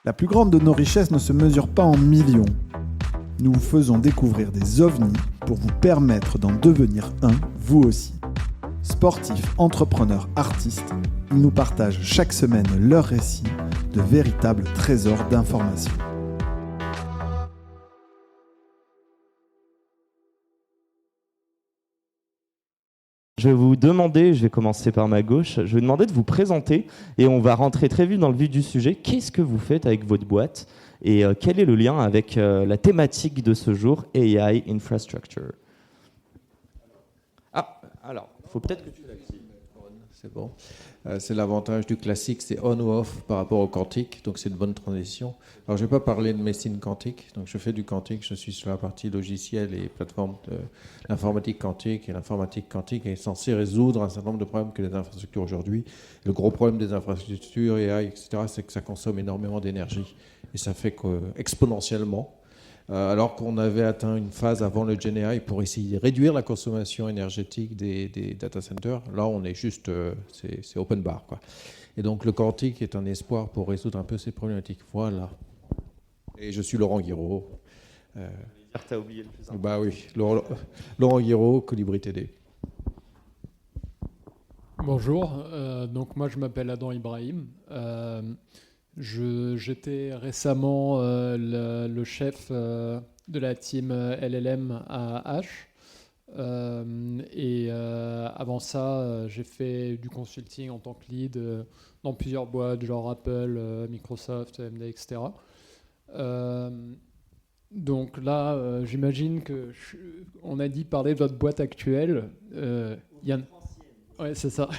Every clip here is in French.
La plus grande de nos richesses ne se mesure pas en millions. Nous vous faisons découvrir des ovnis pour vous permettre d'en devenir un, vous aussi. Sportifs, entrepreneurs, artistes, ils nous partagent chaque semaine leurs récits de véritables trésors d'informations. Je vais vous demander, je vais commencer par ma gauche, je vais vous demander de vous présenter et on va rentrer très vite dans le vif du sujet. Qu'est-ce que vous faites avec votre boîte et quel est le lien avec la thématique de ce jour, AI Infrastructure? Ah, alors, il faut peut-être que tu l'actives. C'est bon. C'est l'avantage du classique, c'est on ou off par rapport au quantique, donc c'est une bonne transition. Alors je ne vais pas parler de médecine quantique, donc je fais du quantique, je suis sur la partie logicielle et plateforme de l'informatique quantique, et l'informatique quantique est censée résoudre un certain nombre de problèmes que les infrastructures aujourd'hui. Le gros problème des infrastructures, AI, etc., c'est que ça consomme énormément d'énergie, et ça fait qu'exponentiellement, alors qu'on avait atteint une phase avant le GenAI pour essayer de réduire la consommation énergétique des data centers. Là, on est juste, c'est open bar, quoi. Et donc, le quantique est un espoir pour résoudre un peu ces problématiques. Voilà. Et je suis Laurent Guiraud. T'as oublié le plus important. Bah oui, Laurent Guiraud, Colibri TD. Bonjour, donc moi je m'appelle Adam Ibrahim. J'étais récemment le chef de la team LLM à H. Avant ça, j'ai fait du consulting en tant que lead dans plusieurs boîtes, genre Apple, Microsoft, AMD, etc. Donc là, j'imagine on a dit parler de votre boîte actuelle. Ouais, c'est ça.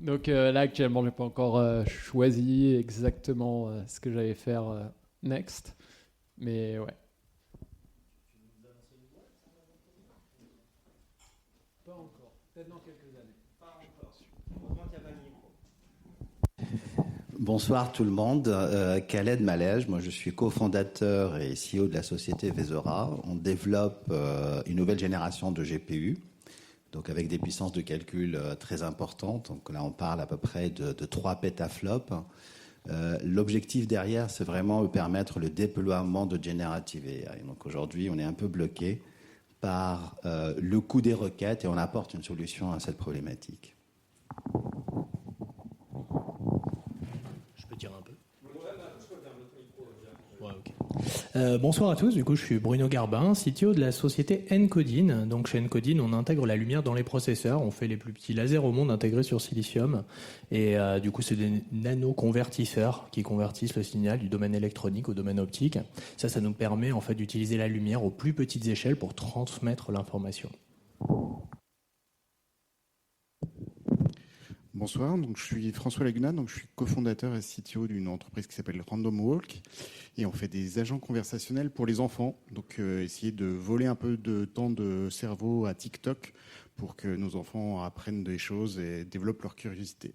Donc là, actuellement, je n'ai pas encore choisi exactement ce que j'allais faire next. Mais ouais. Pas encore. Peut-être dans quelques années. Pas encore. Heureusement qu'il n'y a pas de micro. Bonsoir tout le monde. Khaled Malej, moi je suis cofondateur et CEO de la société Vezora. On développe une nouvelle génération de GPU. Donc avec des puissances de calcul très importantes. Donc là, on parle à peu près de 3 pétaflops. L'objectif derrière, c'est vraiment de permettre le déploiement de Generative AI. Donc aujourd'hui, on est un peu bloqué par le coût des requêtes et on apporte une solution à cette problématique. Je peux dire un peu. Ouais, ok. Bonsoir à tous, du coup je suis Bruno Garbin, CTO de la société Encodine. Donc chez Encodine, on intègre la lumière dans les processeurs, on fait les plus petits lasers au monde intégrés sur silicium. Et du coup c'est des nanoconvertisseurs qui convertissent le signal du domaine électronique au domaine optique. Ça nous permet en fait d'utiliser la lumière aux plus petites échelles pour transmettre l'information. Bonsoir, donc je suis François Laguna, donc je suis cofondateur et CTO d'une entreprise qui s'appelle Random Walk et on fait des agents conversationnels pour les enfants, donc essayer de voler un peu de temps de cerveau à TikTok pour que nos enfants apprennent des choses et développent leur curiosité.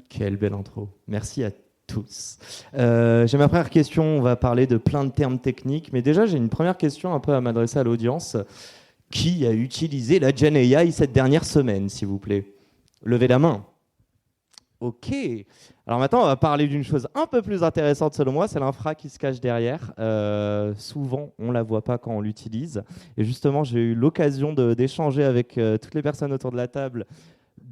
Quelle belle intro, merci à tous. J'ai ma première question, on va parler de plein de termes techniques, mais déjà j'ai une première question un peu à m'adresser à l'audience. Qui a utilisé la Gen AI cette dernière semaine, s'il vous plaît? Levez la main. Ok. Alors maintenant, on va parler d'une chose un peu plus intéressante selon moi, c'est l'infra qui se cache derrière. Souvent, on ne la voit pas quand on l'utilise. Et justement, j'ai eu l'occasion d'échanger avec toutes les personnes autour de la table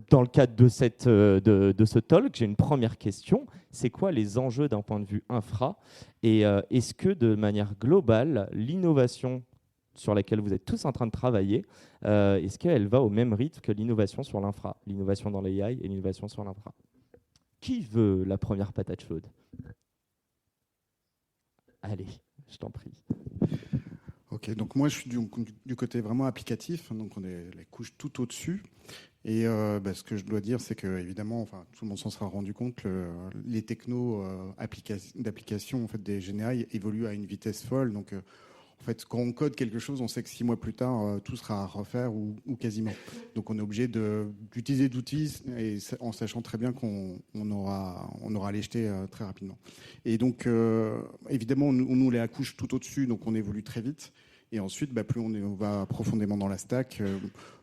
dans le cadre de ce talk. J'ai une première question. C'est quoi les enjeux d'un point de vue infra? Et est-ce que de manière globale, l'innovation sur laquelle vous êtes tous en train de travailler, est-ce qu'elle va au même rythme que l'innovation sur l'infra, l'innovation dans l'AI et l'innovation sur l'infra? Qui veut la première patate chaude? Allez, je t'en prie. Ok, donc moi je suis du côté vraiment applicatif, donc on est les couches tout au-dessus. Et ce que je dois dire, c'est que évidemment, enfin, tout le monde s'en sera rendu compte, les technos d'application en fait, des GenAI évoluent à une vitesse folle. Donc en fait, quand on code quelque chose, on sait que 6 mois plus tard, tout sera à refaire ou quasiment. Donc, on est obligé d'utiliser d'outils et en sachant très bien qu'on aura les jeter très rapidement. Et donc, évidemment, on nous les accouche tout au-dessus, donc on évolue très vite. Et ensuite, plus on va profondément dans la stack,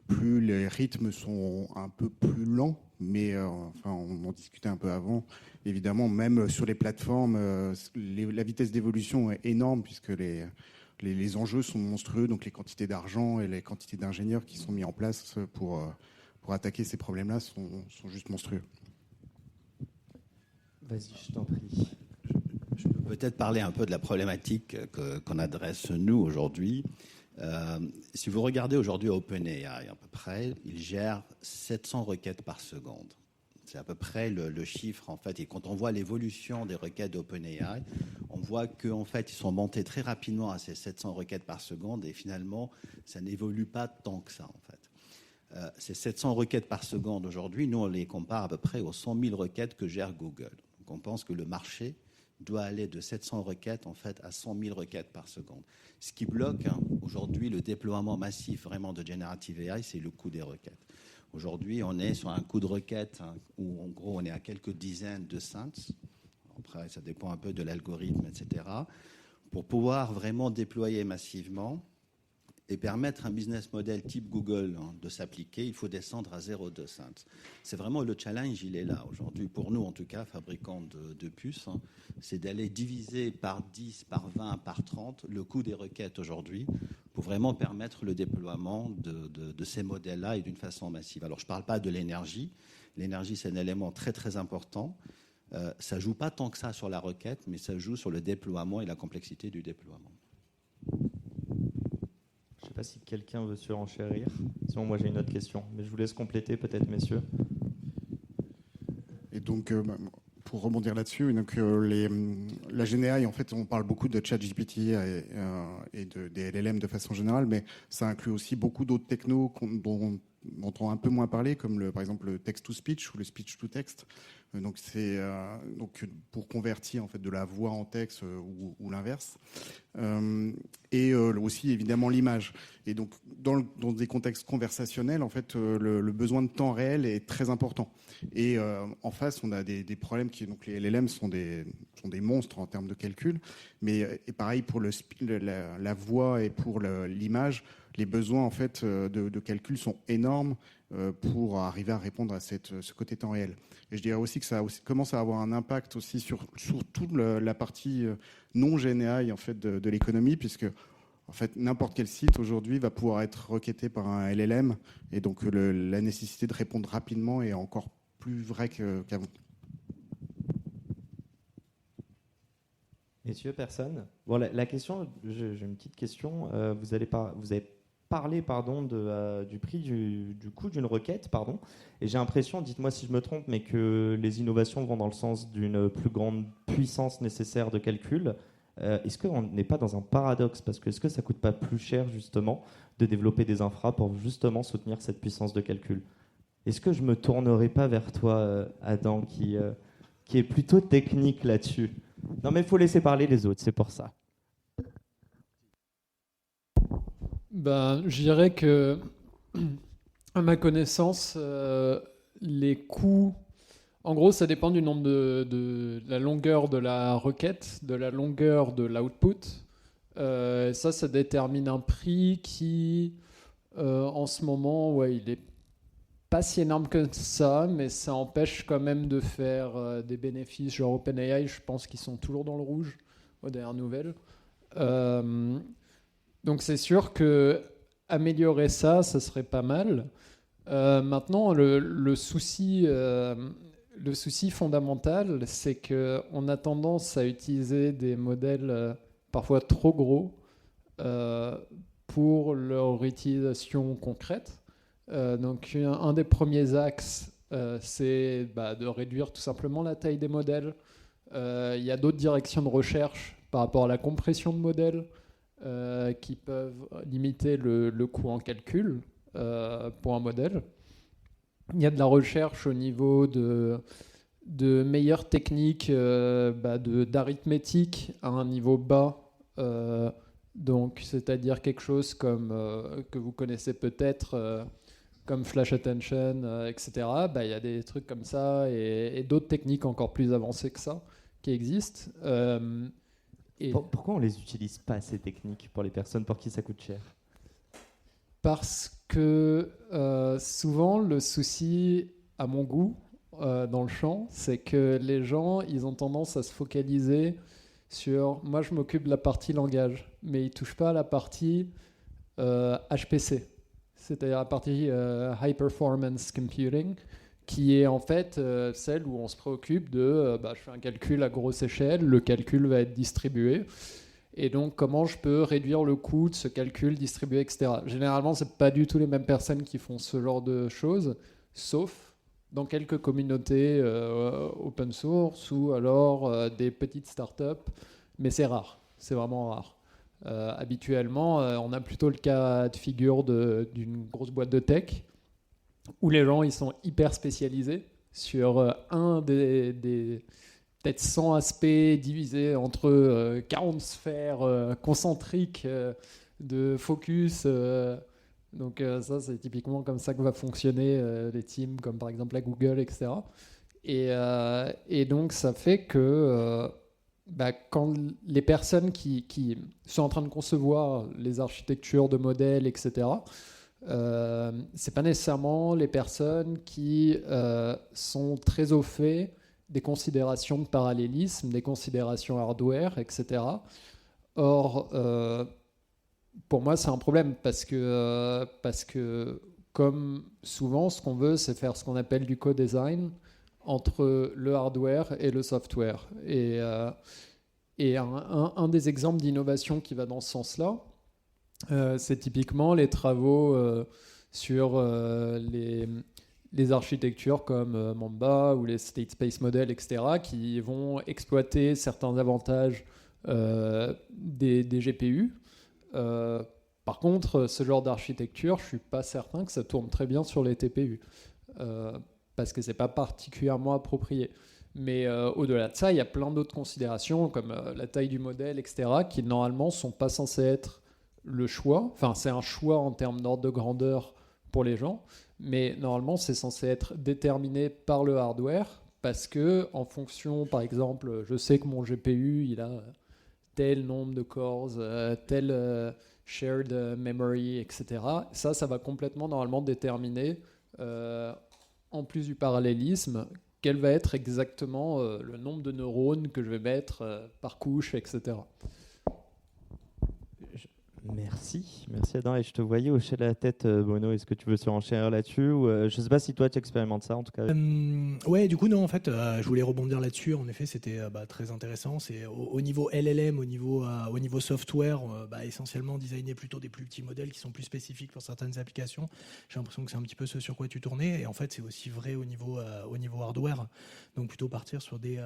plus les rythmes sont un peu plus lents, mais enfin, on en discutait un peu avant. Évidemment, même sur les plateformes, la vitesse d'évolution est énorme puisque les enjeux sont monstrueux, donc les quantités d'argent et les quantités d'ingénieurs qui sont mis en place pour attaquer ces problèmes-là sont juste monstrueux. Vas-y, je t'en prie. Je peux peut-être parler un peu de la problématique qu'on adresse nous aujourd'hui. Si vous regardez aujourd'hui OpenAI, à peu près, il gère 700 requêtes par seconde. C'est à peu près le chiffre, en fait. Et quand on voit l'évolution des requêtes d'OpenAI, on voit qu'en fait, ils sont montés très rapidement à ces 700 requêtes par seconde et finalement, ça n'évolue pas tant que ça, en fait. Ces 700 requêtes par seconde aujourd'hui, nous, on les compare à peu près aux 100 000 requêtes que gère Google. Donc, on pense que le marché doit aller de 700 requêtes en fait à 100 000 requêtes par seconde. Ce qui bloque aujourd'hui le déploiement massif vraiment de Generative AI, c'est le coût des requêtes. Aujourd'hui, on est sur un coût de requête où en gros on est à quelques dizaines de cents. Après, ça dépend un peu de l'algorithme, etc. Pour pouvoir vraiment déployer massivement et permettre un business model type Google de s'appliquer, il faut descendre à 0,2 cents. C'est vraiment le challenge, il est là aujourd'hui. Pour nous, en tout cas, fabricants de puces, c'est d'aller diviser par 10, par 20, par 30 le coût des requêtes aujourd'hui pour vraiment permettre le déploiement de ces modèles-là et d'une façon massive. Alors, je ne parle pas de l'énergie. L'énergie, c'est un élément très, très important. Ça ne joue pas tant que ça sur la requête, mais ça joue sur le déploiement et la complexité du déploiement. Je ne sais pas si quelqu'un veut se renchérir. Sinon, moi, j'ai une autre question. Mais je vous laisse compléter, peut-être, messieurs. Et donc, pour rebondir là-dessus, donc, la GenAI, en fait, on parle beaucoup de ChatGPT et des LLM de façon générale, mais ça inclut aussi beaucoup d'autres technos dont on a un peu moins parlé, comme par exemple le text-to-speech ou le speech-to-text. Donc, c'est pour convertir en fait, de la voix en texte ou l'inverse. Et aussi, évidemment, l'image. Et donc, dans des contextes conversationnels, en fait, le besoin de temps réel est très important. Et en face, on a des problèmes donc les LLM sont des monstres en termes de calcul. Mais et pareil pour la voix et pour l'image, les besoins en fait de calcul sont énormes pour arriver à répondre à ce côté temps réel. Et je dirais aussi que ça commence à avoir un impact aussi sur toute la partie non GenAI en fait de l'économie, puisque en fait n'importe quel site aujourd'hui va pouvoir être requêté par un LLM, et donc la nécessité de répondre rapidement est encore plus vraie qu'avant. Messieurs, personne. Bon, la question, j'ai une petite question. Vous avez parlé du prix du coût d'une requête, et j'ai l'impression, dites-moi si je me trompe, mais que les innovations vont dans le sens d'une plus grande puissance nécessaire de calcul. Est-ce qu'on n'est pas dans un paradoxe? Parce que est-ce que ça ne coûte pas plus cher justement de développer des infras pour justement soutenir cette puissance de calcul? Est-ce que je ne me tournerai pas vers toi, Adam, qui est plutôt technique là-dessus? Non, mais il faut laisser parler les autres, c'est pour ça. Je dirais que, à ma connaissance, les coûts, en gros, ça dépend du nombre de la longueur de la requête, de la longueur de l'output. Ça détermine un prix qui, en ce moment, il est pas si énorme que ça, mais ça empêche quand même de faire des bénéfices. Genre OpenAI, je pense qu'ils sont toujours dans le rouge aux dernières nouvelles. Donc c'est sûr que améliorer ça serait pas mal. Maintenant, le souci fondamental, c'est qu'on a tendance à utiliser des modèles parfois trop gros pour leur utilisation concrète. Donc un des premiers axes, c'est de réduire tout simplement la taille des modèles. Il y a d'autres directions de recherche par rapport à la compression de modèles qui peuvent limiter le coût en calcul pour un modèle. Il y a de la recherche au niveau de meilleures techniques d'arithmétique à un niveau bas. Donc, c'est-à-dire quelque chose comme que vous connaissez peut-être comme Flash Attention, etc. Il y a des trucs comme ça et d'autres techniques encore plus avancées que ça qui existent. Pourquoi on ne les utilise pas, ces techniques, pour les personnes pour qui ça coûte cher? Parce que souvent, le souci, à mon goût, dans le champ, c'est que les gens, ils ont tendance à se focaliser sur moi je m'occupe de la partie langage, mais ils ne touchent pas à la partie HPC, c'est-à-dire la partie High Performance Computing, qui est en fait celle où on se préoccupe de je fais un calcul à grosse échelle, le calcul va être distribué, et donc comment je peux réduire le coût de ce calcul distribué, etc. Généralement, ce n'est pas du tout les mêmes personnes qui font ce genre de choses, sauf dans quelques communautés open source ou alors des petites startups, mais c'est rare, c'est vraiment rare. Habituellement, on a plutôt le cas de figure d'une grosse boîte de tech où les gens ils sont hyper spécialisés sur un des peut-être 100 aspects divisés entre 40 sphères concentriques de focus. Donc ça, c'est typiquement comme ça que va fonctionner les teams, comme par exemple la Google, etc. Et donc, ça fait que quand les personnes qui sont en train de concevoir les architectures de modèles, etc., c'est pas nécessairement les personnes qui sont très au fait des considérations de parallélisme, des considérations hardware, etc. Or, pour moi, c'est un problème parce que, comme souvent, ce qu'on veut, c'est faire ce qu'on appelle du co-design entre le hardware et le software. Et un des exemples d'innovation qui va dans ce sens-là, c'est typiquement les travaux sur les architectures comme Mamba ou les State Space Model, etc., qui vont exploiter certains avantages des GPU. Par contre, ce genre d'architecture, je ne suis pas certain que ça tourne très bien sur les TPU, parce que ce n'est pas particulièrement approprié. Mais au-delà de ça, il y a plein d'autres considérations, comme la taille du modèle, etc., qui normalement ne sont pas censées être le choix. Enfin, c'est un choix en termes d'ordre de grandeur pour les gens, mais normalement, c'est censé être déterminé par le hardware, parce que en fonction, par exemple, je sais que mon GPU, il a tel nombre de cores, tel shared memory, etc. Ça va complètement normalement déterminer, en plus du parallélisme, quel va être exactement le nombre de neurones que je vais mettre par couche, etc. Merci Adam. Et je te voyais hocher la tête, Bruno. Est-ce que tu veux surenchérir là-dessus ou, je ne sais pas si toi tu expérimentes ça en tout cas. Ouais, du coup non, en fait, je voulais rebondir là-dessus. En effet, c'était très intéressant. C'est au niveau LLM, au niveau software, essentiellement designer plutôt des plus petits modèles qui sont plus spécifiques pour certaines applications. J'ai l'impression que c'est un petit peu ce sur quoi tu tournais. Et en fait, c'est aussi vrai au niveau hardware. Donc plutôt partir sur des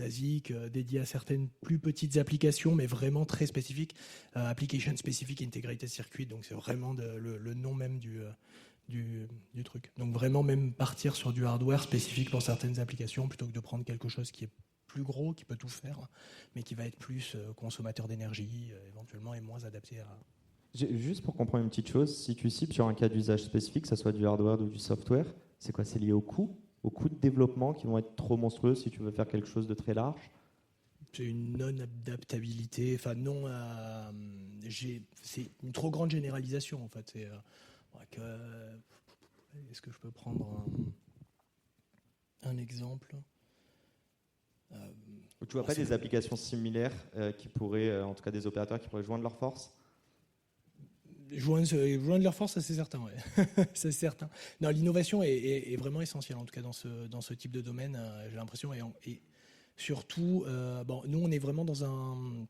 ASIC dédiés à certaines plus petites applications, mais vraiment très spécifiques. Application Specific Integrated Circuit, donc c'est vraiment le nom même du truc. Donc vraiment même partir sur du hardware spécifique pour certaines applications plutôt que de prendre quelque chose qui est plus gros, qui peut tout faire, mais qui va être plus consommateur d'énergie éventuellement et moins adapté à... Juste pour comprendre une petite chose, si tu cibles sur un cas d'usage spécifique, que ce soit du hardware ou du software, c'est quoi? C'est lié au coût de développement qui vont être trop monstrueux si tu veux faire quelque chose de très large? C'est une non-adaptabilité, enfin non, c'est une trop grande généralisation en fait. Est-ce que je peux prendre un exemple? Tu vois pas des applications similaires qui pourraient, en tout cas des opérateurs qui pourraient joindre leurs forces? Joindre leur force, ça c'est certain, ouais. C'est certain. Non, l'innovation est vraiment essentielle, en tout cas dans ce type de domaine, j'ai l'impression. Et surtout, nous on est vraiment dans un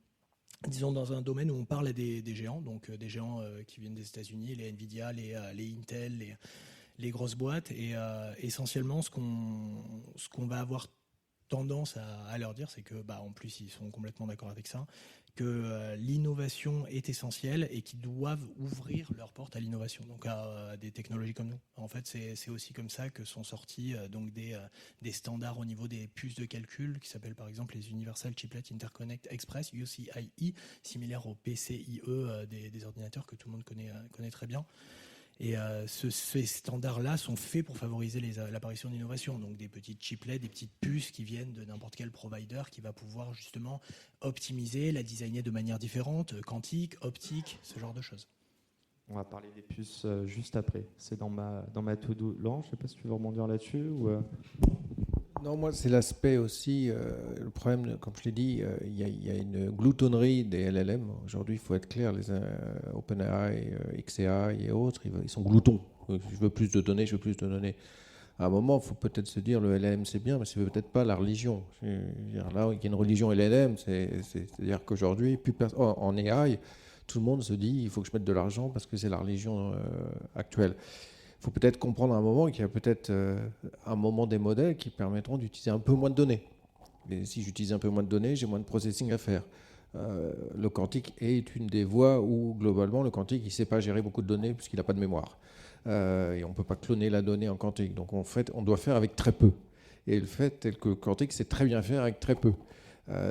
domaine où on parle à des géants, donc des géants qui viennent des États-Unis, les Nvidia, les Intel, les grosses boîtes. Et essentiellement, ce qu'on va avoir tendance à leur dire, c'est que, en plus, ils sont complètement d'accord avec ça, que l'innovation est essentielle et qu'ils doivent ouvrir leurs portes à l'innovation, donc à des technologies comme nous. En fait, c'est aussi comme ça que sont sortis donc des standards au niveau des puces de calcul qui s'appellent par exemple les Universal Chiplet Interconnect Express, UCIe, similaires au PCIe des ordinateurs que tout le monde connaît très bien. Et ces standards-là sont faits pour favoriser l'apparition d'innovation. Donc des petites chiplets, des petites puces qui viennent de n'importe quel provider qui va pouvoir justement optimiser, la designer de manière différente, quantique, optique, ce genre de choses. On va parler des puces juste après. C'est dans ma to-do. Laurent, je ne sais pas si tu veux rebondir là-dessus ou... Non, moi, c'est l'aspect aussi. Le problème, comme je l'ai dit, il y a une gloutonnerie des LLM. Aujourd'hui, il faut être clair, les OpenAI, XAI et autres, ils sont gloutons. Je veux plus de données, je veux plus de données. À un moment, il faut peut-être se dire le LLM c'est bien, mais c'est peut-être pas la religion. Là, il y a une religion LLM, c'est-à-dire qu'aujourd'hui, en AI, tout le monde se dit il faut que je mette de l'argent parce que c'est la religion actuelle. Il faut peut-être comprendre à un moment qu'il y a peut-être un moment des modèles qui permettront d'utiliser un peu moins de données. Et si j'utilise un peu moins de données, j'ai moins de processing à faire. Le quantique est une des voies où, globalement, le quantique, il ne sait pas gérer beaucoup de données puisqu'il n'a pas de mémoire. Et on ne peut pas cloner la donnée en quantique. Donc, en fait, on doit faire avec très peu. Et le fait tel que le quantique, c'est très bien faire avec très peu.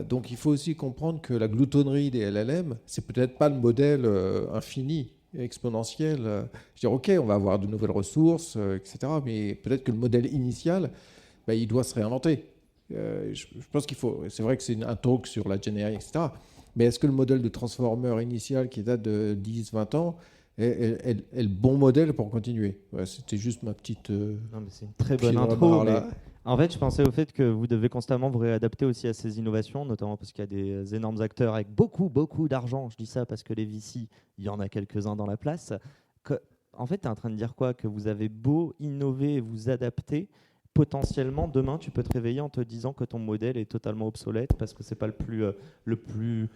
Donc, il faut aussi comprendre que la gloutonnerie des LLM, c'est peut-être pas le modèle infini, exponentiel. Je veux dire, OK, on va avoir de nouvelles ressources, etc. Mais peut-être que le modèle initial, il doit se réinventer. Je pense qu'il faut... C'est vrai que c'est un talk sur la Gen AI, etc. Mais est-ce que le modèle de transformer initial qui date de 10-20 ans est le bon modèle pour continuer? C'était juste ma petite... Non, mais c'est une très bonne intro. Mais en fait, je pensais au fait que vous devez constamment vous réadapter aussi à ces innovations, notamment parce qu'il y a des énormes acteurs avec beaucoup d'argent. Je dis ça parce que les VC, il y en a quelques-uns dans la place. En fait, tu es en train de dire quoi? Que vous avez beau innover et vous adapter, potentiellement, demain, tu peux te réveiller en te disant que ton modèle est totalement obsolète parce que c'est pas le plus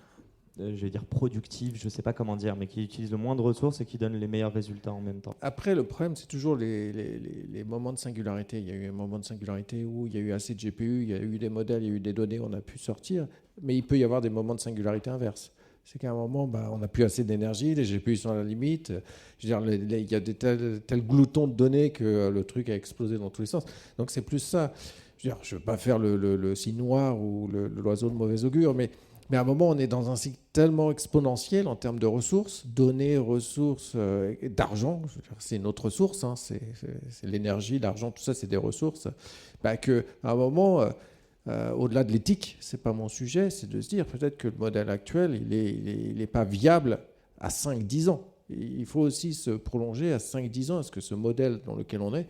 je vais dire productif, je ne sais pas comment dire, mais qui utilise le moins de ressources et qui donne les meilleurs résultats en même temps. Après, le problème, c'est toujours les moments de singularité. Il y a eu un moment de singularité où il y a eu assez de GPU, il y a eu des modèles, il y a eu des données, on a pu sortir, mais il peut y avoir des moments de singularité inverse. C'est qu'à un moment, on n'a plus assez d'énergie, les GPU sont à la limite. Je veux dire, il y a des tels gloutons de données que le truc a explosé dans tous les sens. Donc c'est plus ça. Je ne veux pas faire le signe noir ou l'oiseau de mauvais augure, mais à un moment, on est dans un cycle tellement exponentiel en termes de ressources, données, ressources, d'argent. C'est notre ressource, hein, c'est l'énergie, l'argent, tout ça, c'est des ressources. Qu'à un moment, au-delà de l'éthique, c'est pas mon sujet, c'est de se dire peut-être que le modèle actuel, il est pas viable à 5-10 ans. Il faut aussi se prolonger à 5-10 ans. Est-ce que ce modèle dans lequel on est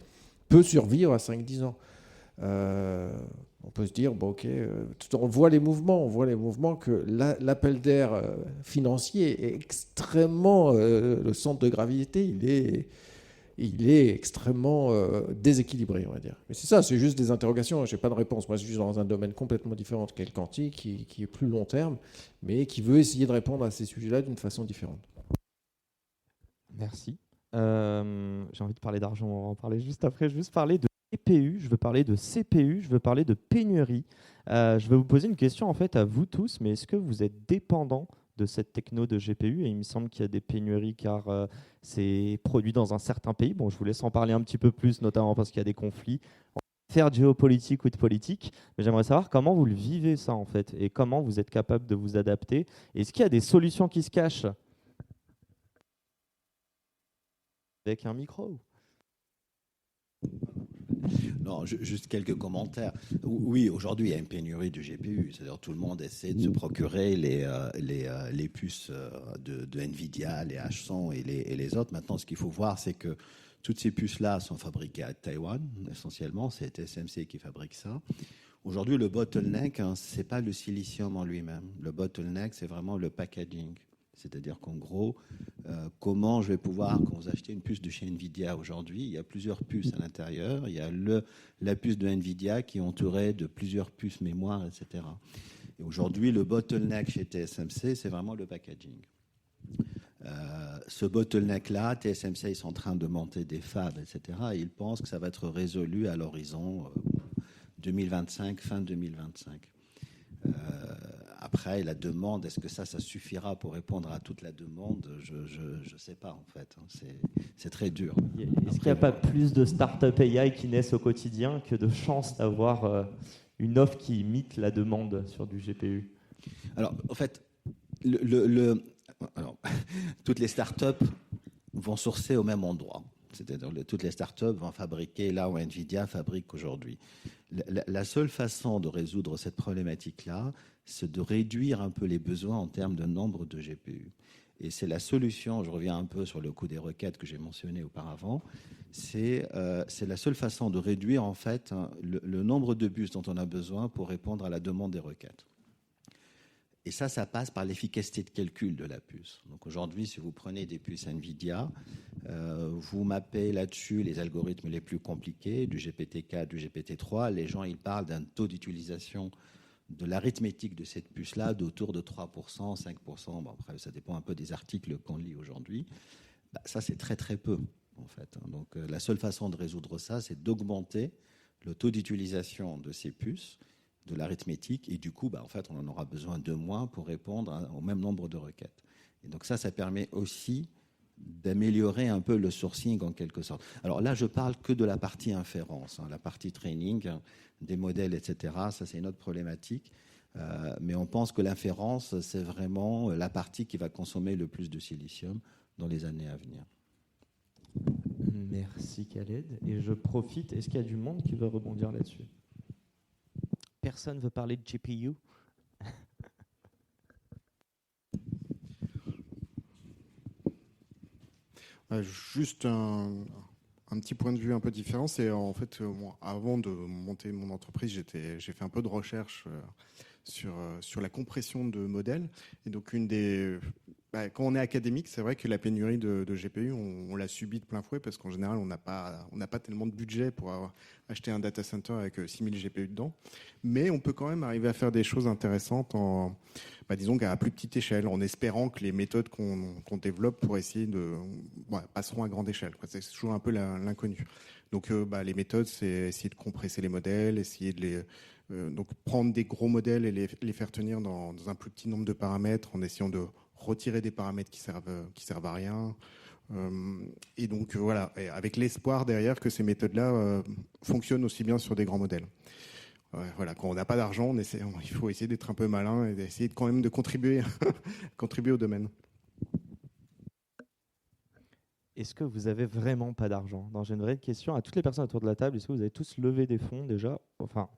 peut survivre à 5-10 ans? On peut se dire, OK, on voit les mouvements que l'appel d'air financier est extrêmement... le centre de gravité, il est extrêmement déséquilibré, on va dire. Mais c'est ça, c'est juste des interrogations, je n'ai pas de réponse. Moi, je suis dans un domaine complètement différent qu'est le quantique, qui est plus long terme, mais qui veut essayer de répondre à ces sujets-là d'une façon différente. Merci. J'ai envie de parler d'argent, on va en parler juste après. Je veux parler de GPU, je veux parler de CPU, je veux parler de pénurie. Je vais vous poser une question en fait à vous tous, mais est-ce que vous êtes dépendants de cette techno de GPU? Et il me semble qu'il y a des pénuries car c'est produit dans un certain pays. Bon, je vous laisse en parler un petit peu plus, notamment parce qu'il y a des conflits. On va faire de géopolitique ou de politique, mais j'aimerais savoir comment vous le vivez ça en fait, et comment vous êtes capable de vous adapter. Est-ce qu'il y a des solutions qui se cachent avec un micro? Non, juste quelques commentaires. Oui, aujourd'hui, il y a une pénurie de GPU. C'est-à-dire tout le monde essaie de se procurer les puces de NVIDIA, les H100 et les autres. Maintenant, ce qu'il faut voir, c'est que toutes ces puces-là sont fabriquées à Taïwan, essentiellement. C'est TSMC qui fabrique ça. Aujourd'hui, le bottleneck, ce n'est pas le silicium en lui-même. Le bottleneck, c'est vraiment le packaging. C'est-à-dire qu'en gros, comment je vais pouvoir, quand vous achetez une puce de chez NVIDIA aujourd'hui, il y a plusieurs puces à l'intérieur. Il y a la puce de NVIDIA qui est entourée de plusieurs puces mémoire, etc. Et aujourd'hui, le bottleneck chez TSMC, c'est vraiment le packaging. Ce bottleneck-là, TSMC, ils sont en train de monter des fabs, etc. Et ils pensent que ça va être résolu à l'horizon 2025, fin 2025. Après, la demande, est-ce que ça suffira pour répondre à toute la demande? Je ne sais pas, en fait. C'est très dur. Est-ce qu'il n'y a pas plus de start-up AI qui naissent au quotidien que de chances d'avoir une offre qui imite la demande sur du GPU? Alors, en fait, toutes les start-up vont sourcer au même endroit. C'est-à-dire toutes les start-up vont fabriquer là où NVIDIA fabrique aujourd'hui. La seule façon de résoudre cette problématique-là, c'est de réduire un peu les besoins en termes de nombre de GPU. Et c'est la solution, je reviens un peu sur le coût des requêtes que j'ai mentionné auparavant, c'est la seule façon de réduire en fait le nombre de bus dont on a besoin pour répondre à la demande des requêtes. Et ça passe par l'efficacité de calcul de la puce. Donc aujourd'hui, si vous prenez des puces NVIDIA, vous mappez là-dessus les algorithmes les plus compliqués, du GPT-4, du GPT-3. Les gens, ils parlent d'un taux d'utilisation de l'arithmétique de cette puce-là d'autour de 3%, 5%. Bon, après, ça dépend un peu des articles qu'on lit aujourd'hui. Ça, c'est très, très peu, en fait. Donc la seule façon de résoudre ça, c'est d'augmenter le taux d'utilisation de ces puces, de l'arithmétique, et du coup, en fait, on en aura besoin de moins pour répondre au même nombre de requêtes. Et donc ça permet aussi d'améliorer un peu le sourcing en quelque sorte. Alors là, je parle que de la partie inférence, la partie training, des modèles, etc. Ça, c'est une autre problématique. Mais on pense que l'inférence, c'est vraiment la partie qui va consommer le plus de silicium dans les années à venir. Merci Khaled. Et je profite, est-ce qu'il y a du monde qui veut rebondir là-dessus ? Personne veut parler de GPU ? Juste un petit point de vue un peu différent, c'est en fait, moi, avant de monter mon entreprise, j'ai fait un peu de recherche sur la compression de modèles. Et donc, quand on est académique, c'est vrai que la pénurie de GPU, on l'a subie de plein fouet parce qu'en général, on n'a pas tellement de budget pour acheter un data center avec 6000 GPU dedans. Mais on peut quand même arriver à faire des choses intéressantes disons qu'à plus petite échelle, en espérant que les méthodes qu'on développe pour essayer passeront à grande échelle. C'est toujours un peu l'inconnu. Donc, les méthodes, c'est essayer de compresser les modèles, essayer de donc prendre des gros modèles et les faire tenir dans un plus petit nombre de paramètres en essayant de retirer des paramètres qui servent à rien. Et donc voilà, et avec l'espoir derrière que ces méthodes-là fonctionnent aussi bien sur des grands modèles. Voilà, quand on n'a pas d'argent, il faut essayer d'être un peu malin et d'essayer quand même de contribuer au domaine. Est-ce que vous avez vraiment pas d'argent ? Non, j'ai une vraie question à toutes les personnes autour de la table. Est-ce que vous avez tous levé des fonds déjà ? Enfin,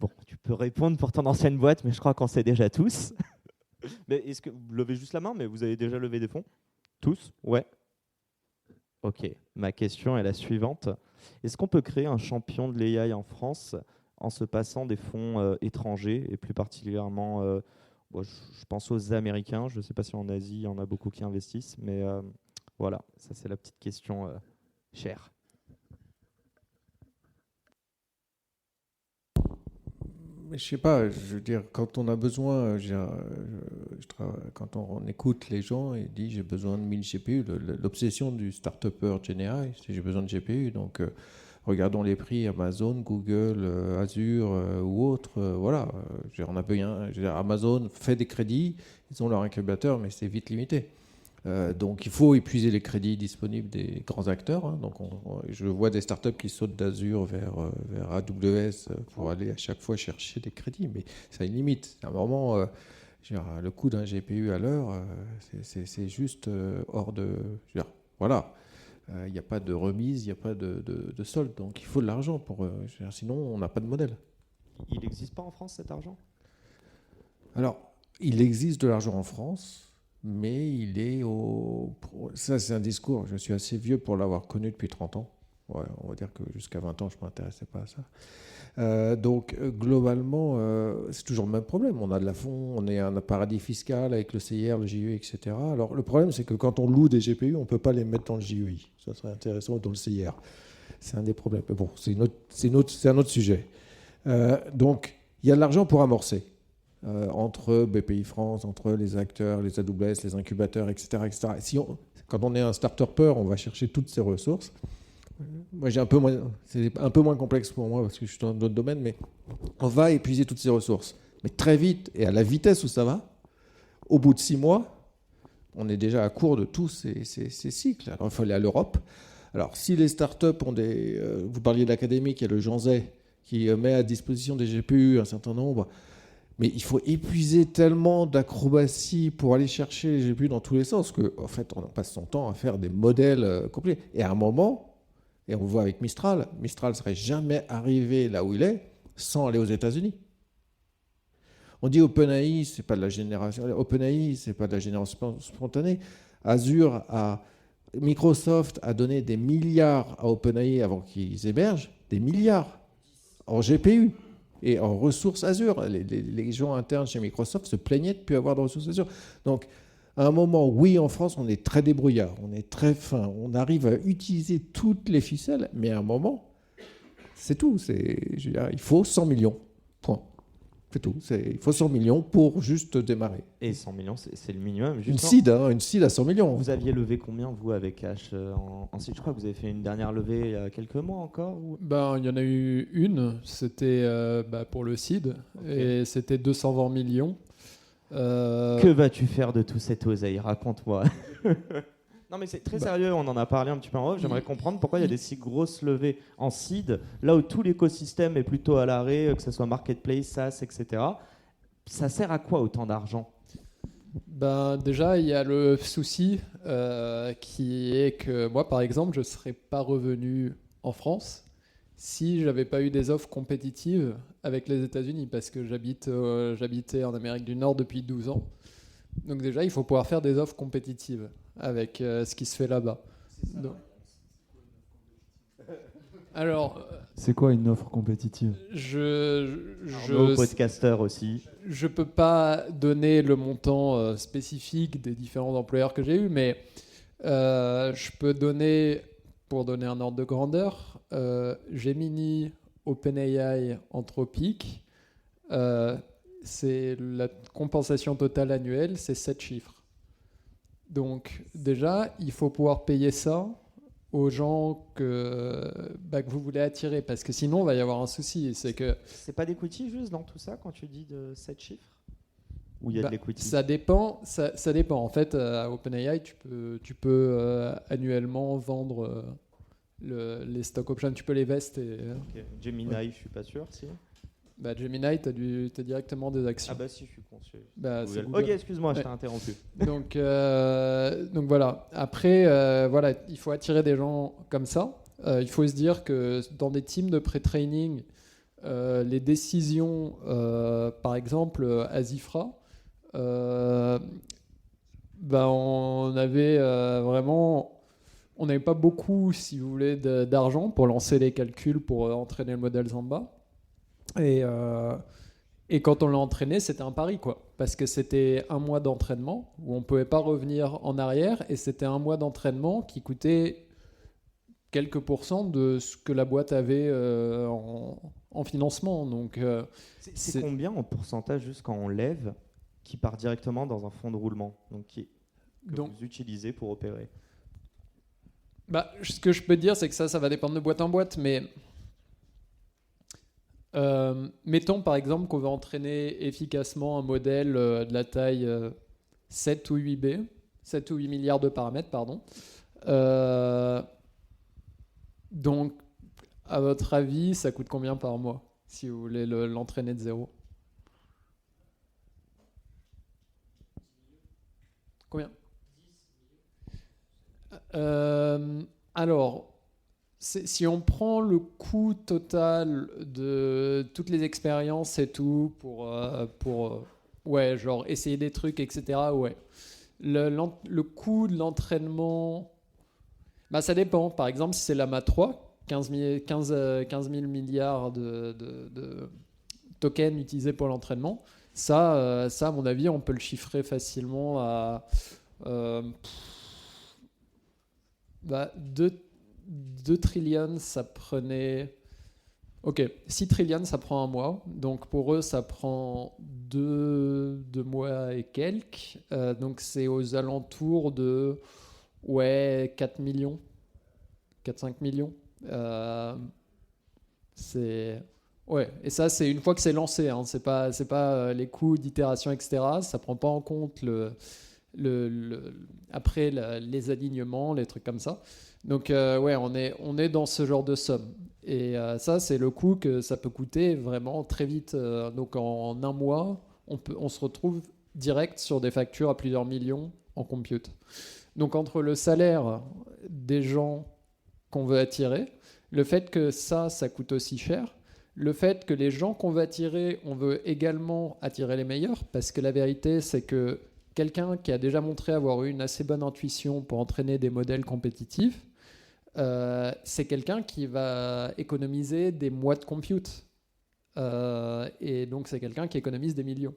bon, tu peux répondre pour ton ancienne boîte, mais je crois qu'on sait déjà tous. Mais est-ce que vous levez juste la main, mais vous avez déjà levé des fonds ? Tous ? Ouais. Ok. Ma question est la suivante. Est-ce qu'on peut créer un champion de l'AI en France en se passant des fonds étrangers, et plus particulièrement, je pense aux Américains. Je ne sais pas si en Asie, il y en a beaucoup qui investissent, mais voilà, ça c'est la petite question chère. Mais je sais pas, je veux dire, quand on a besoin, quand on écoute les gens et dit j'ai besoin de 1000 GPU, l'obsession du start-upper GenAI, c'est j'ai besoin de GPU, donc regardons les prix Amazon, Google, Azure ou autres, voilà, on a besoin, Amazon fait des crédits, ils ont leur incubateur, mais c'est vite limité. Donc il faut épuiser les crédits disponibles des grands acteurs. Donc je vois des startups qui sautent d'Azure vers AWS pour aller à chaque fois chercher des crédits, mais ça a une limite. À un moment, le coût d'un GPU à l'heure, c'est juste hors de... voilà, il n'y a pas de remise, il n'y a pas de solde, donc il faut de l'argent sinon on n'a pas de modèle. Il n'existe pas en France cet argent ? Alors, il existe de l'argent en France. Mais il est Ça, c'est un discours. Je suis assez vieux pour l'avoir connu depuis 30 ans. Ouais, on va dire que jusqu'à 20 ans, je ne m'intéressais pas à ça. Donc, globalement, c'est toujours le même problème. On a de la fond, on est un paradis fiscal avec le CIR, le JEI, etc. Alors, le problème, c'est que quand on loue des GPU, on ne peut pas les mettre dans le JEI. Ça serait intéressant dans le CIR. C'est un des problèmes. Mais bon, c'est un autre sujet. Donc, il y a de l'argent pour amorcer. Entre BPI France, entre les acteurs, les AWS, les incubateurs, etc. etc. Quand on est un start-upper, on va chercher toutes ces ressources. Moi, c'est un peu moins complexe pour moi parce que je suis dans d'autres domaines, mais on va épuiser toutes ces ressources. Mais très vite, et à la vitesse où ça va, au bout de 6 mois, on est déjà à court de tous ces cycles. Alors, il faut aller à l'Europe. Alors, si les startups ont vous parliez de l'académique, il y a le Jean Zay qui met à disposition des GPU un certain nombre. Mais il faut épuiser tellement d'acrobatie pour aller chercher les GPU dans tous les sens qu'en fait, on passe son temps à faire des modèles compliqués. Et à un moment, et on le voit avec Mistral ne serait jamais arrivé là où il est sans aller aux États-Unis. On dit OpenAI, c'est pas de la génération. OpenAI, c'est pas de la génération spontanée. Microsoft a donné des milliards à OpenAI avant qu'ils hébergent, des milliards en GPU et en ressources Azure. Les gens internes chez Microsoft se plaignaient de ne plus avoir de ressources Azure. Donc, à un moment, oui, en France, on est très débrouillard, on est très fin, on arrive à utiliser toutes les ficelles, mais à un moment, c'est tout. Je veux dire, il faut 100 millions. Point. C'est tout. Il faut 100 millions pour juste démarrer. Et 100 millions, c'est le minimum. Une seed à 100 millions. Vous aviez levé combien, vous, avec H en seed? Je crois que vous avez fait une dernière levée il y a quelques mois encore Il y en a eu une, c'était pour le seed, et c'était 220 millions. Que vas-tu faire de tout cet oseille? Raconte-moi. Non, mais c'est très sérieux, on en a parlé un petit peu en off. J'aimerais comprendre pourquoi il y a des si grosses levées en seed, là où tout l'écosystème est plutôt à l'arrêt, que ce soit marketplace, SaaS, etc. Ça sert à quoi autant d'argent? Déjà, il y a le souci qui est que moi, par exemple, je ne serais pas revenu en France si j'avais pas eu des offres compétitives avec les États-Unis, parce que j'habitais en Amérique du Nord depuis 12 ans. Donc déjà, il faut pouvoir faire des offres compétitives avec ce qui se fait là-bas. Alors, c'est quoi une offre compétitive? Arnaud, podcasteur aussi. Je peux pas donner le montant spécifique des différents employeurs que j'ai eus, mais je peux donner, pour donner un ordre de grandeur, Gemini, OpenAI, Anthropic, c'est la compensation totale annuelle, c'est 7 chiffres. Donc déjà, il faut pouvoir payer ça aux gens que vous voulez attirer, parce que sinon, il va y avoir un souci. C'est pas d'equity juste dans tout ça quand tu dis de 7 chiffres? Ou il y a de l'equity? Ça dépend. Ça dépend. En fait, à OpenAI, tu peux annuellement vendre les stock options, tu peux les vest. Okay. Gemini, je suis pas sûr, si. Gemini, t'as directement des actions. Ah bah si, je suis con. Ok, excuse-moi, je t'ai interrompu. Donc voilà. Après, il faut attirer des gens comme ça. Il faut se dire que dans des teams de pré-training, les décisions, par exemple, à Zifra, on avait on n'avait pas beaucoup, si vous voulez, d'argent pour lancer les calculs, pour entraîner le modèle Zamba. Et quand on l'a entraîné, c'était un pari, quoi. Parce que c'était un mois d'entraînement où on ne pouvait pas revenir en arrière, et c'était un mois d'entraînement qui coûtait quelques pourcents de ce que la boîte avait en financement. Donc, c'est combien en pourcentage, juste quand on lève, qui part directement dans un fonds de roulement, que vous utilisez pour opérer? Ce que je peux te dire, c'est que ça va dépendre de boîte en boîte, mais mettons par exemple qu'on veut entraîner efficacement un modèle de la taille 7 ou 8 milliards de paramètres, pardon. Donc, à votre avis, ça coûte combien par mois si vous voulez l'entraîner de zéro? Combien? Alors, si on prend le coût total de toutes les expériences et tout pour genre essayer des trucs, etc., ouais. Le coût de l'entraînement, ça dépend. Par exemple, si c'est la MA 3, 15 000 milliards de tokens utilisés pour l'entraînement, ça, à mon avis, on peut le chiffrer facilement à 2 trillions, ça prenait... Ok, 6 trillions, ça prend un mois. Donc pour eux, ça prend 2 mois et quelques. Donc c'est aux alentours de 4 millions. 4-5 millions. Et ça, c'est une fois que c'est lancé. Hein. C'est pas les coûts d'itération, etc. Ça prend pas en compte après les alignements, les trucs comme ça. Donc on est dans ce genre de somme. Et ça, c'est le coût que ça peut coûter vraiment très vite. Donc en un mois, on se retrouve direct sur des factures à plusieurs millions en compute. Donc entre le salaire des gens qu'on veut attirer, le fait que ça coûte aussi cher, Le fait que les gens qu'on veut attirer, on veut également attirer les meilleurs, parce que la vérité, c'est que quelqu'un qui a déjà montré avoir eu une assez bonne intuition pour entraîner des modèles compétitifs, c'est quelqu'un qui va économiser des mois de compute. Et donc, c'est quelqu'un qui économise des millions.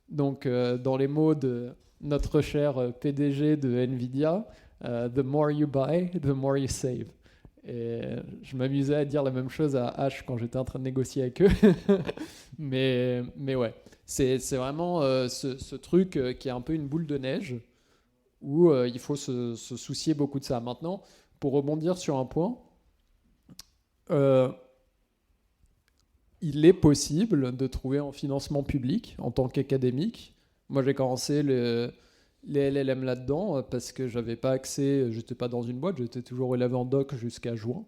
Donc, dans les mots de notre cher PDG de NVIDIA, the more you buy, the more you save. Et je m'amusais à dire la même chose à H quand j'étais en train de négocier avec eux. mais ouais, c'est vraiment ce truc qui est un peu une boule de neige où il faut se soucier beaucoup de ça. Maintenant, pour rebondir sur un point, il est possible de trouver un financement public en tant qu'académique. Moi, j'ai commencé les LLM là-dedans parce que j'avais pas accès, j'étais pas dans une boîte, j'étais toujours élève en doc jusqu'à juin.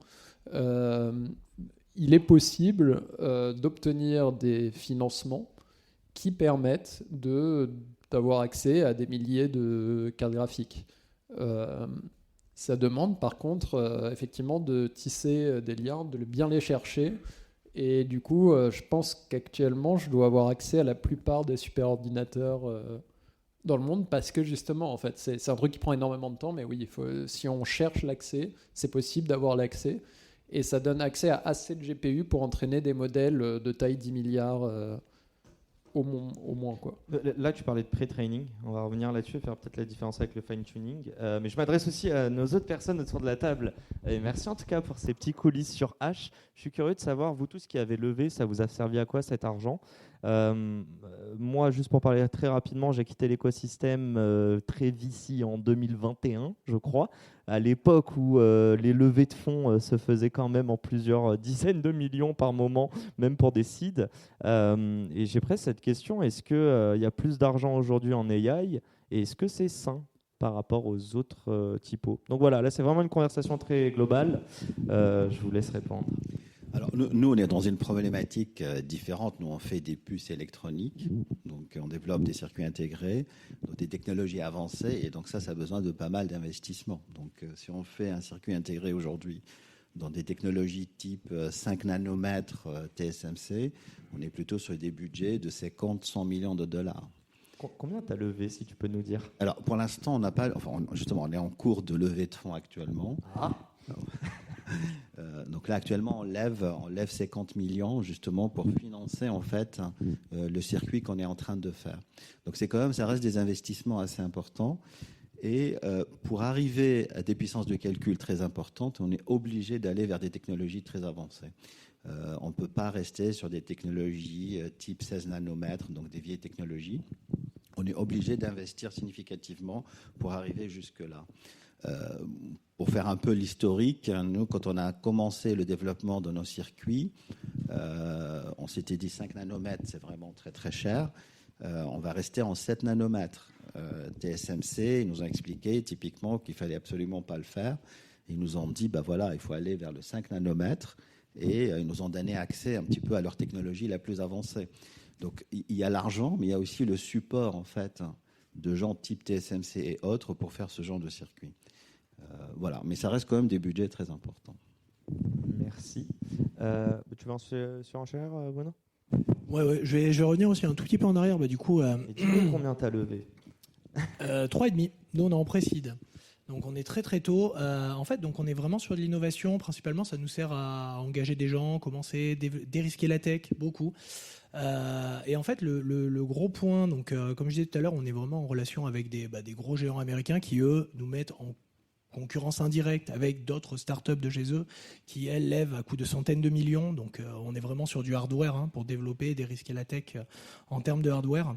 Il est possible d'obtenir des financements qui permettent d'avoir accès à des milliers de cartes graphiques. Ça demande par contre effectivement de tisser des liens, de bien les chercher. Et du coup, je pense qu'actuellement, je dois avoir accès à la plupart des superordinateurs dans le monde parce que justement, en fait, c'est un truc qui prend énormément de temps, mais oui, si on cherche l'accès, c'est possible d'avoir l'accès. Et ça donne accès à assez de GPU pour entraîner des modèles de taille 10 milliards au moins, quoi. Là, tu parlais de pré-training. On va revenir là-dessus et faire peut-être la différence avec le fine-tuning. Mais je m'adresse aussi à nos autres personnes autour de la table. Et merci en tout cas pour ces petits coulisses sur H. Je suis curieux de savoir, vous tous qui avez levé, ça vous a servi à quoi cet argent ? Moi, juste pour parler très rapidement, j'ai quitté l'écosystème très VC en 2021, je crois, à l'époque où les levées de fonds se faisaient quand même en plusieurs dizaines de millions par moment, même pour des seeds. Et j'ai presque cette question, est-ce qu'il y a plus d'argent aujourd'hui en AI et est-ce que c'est sain par rapport aux autres typos ? Donc voilà, là c'est vraiment une conversation très globale. Je vous laisse répondre. Alors, nous, on est dans une problématique différente. Nous, on fait des puces électroniques, donc on développe des circuits intégrés, donc des technologies avancées, et donc ça a besoin de pas mal d'investissements. Donc, si on fait un circuit intégré aujourd'hui dans des technologies type 5 nanomètres TSMC, on est plutôt sur des budgets de 50-100 millions de dollars. Combien tu as levé, si tu peux nous dire ? Alors, pour l'instant, on n'a pas... Enfin, justement, on est en cours de levée de fonds actuellement. Ah. Donc là, actuellement, on lève 50 millions justement pour financer en fait le circuit qu'on est en train de faire. Donc c'est quand même, ça reste des investissements assez importants. Et pour arriver à des puissances de calcul très importantes, on est obligé d'aller vers des technologies très avancées. On ne peut pas rester sur des technologies type 16 nanomètres, donc des vieilles technologies. On est obligé d'investir significativement pour arriver jusque-là. Pour faire un peu l'historique, nous, quand on a commencé le développement de nos circuits, on s'était dit 5 nanomètres, c'est vraiment très très cher. On va rester en 7 nanomètres. TSMC, ils nous ont expliqué typiquement qu'il ne fallait absolument pas le faire. Ils nous ont dit, voilà, il faut aller vers le 5 nanomètres et ils nous ont donné accès un petit peu à leur technologie la plus avancée. Donc il y a l'argent, mais il y a aussi le support en fait de gens type TSMC et autres pour faire ce genre de circuit. Voilà, mais ça reste quand même des budgets très importants. Merci. Tu veux en surenchère, Bruno ? Ouais, je vais revenir aussi un tout petit peu en arrière. Du coup, et dis-nous combien tu as levé ? 3,5. Nous, on est en pré-seed. Donc, on est très très tôt. En fait, donc on est vraiment sur de l'innovation. Principalement, ça nous sert à engager des gens, commencer, dérisquer la tech, beaucoup. Et en fait, le gros point, donc, comme je disais tout à l'heure, on est vraiment en relation avec des gros géants américains qui, eux, nous mettent en concurrence indirecte avec d'autres startups de chez eux qui, elles, lèvent à coût de centaines de millions. Donc, on est vraiment sur du hardware pour développer, dérisquer la tech en termes de hardware.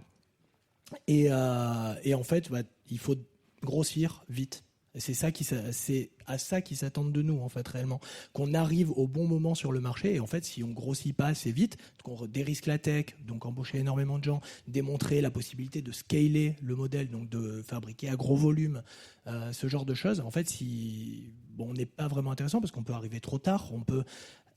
Et en fait, il faut grossir vite. Et c'est à ça qu'ils s'attendent de nous, en fait, réellement. Qu'on arrive au bon moment sur le marché. Et en fait, si on grossit pas assez vite, qu'on dérisque la tech, donc embaucher énormément de gens, démontrer la possibilité de scaler le modèle, donc de fabriquer à gros volume, ce genre de choses, en fait, on n'est pas vraiment intéressant parce qu'on peut arriver trop tard.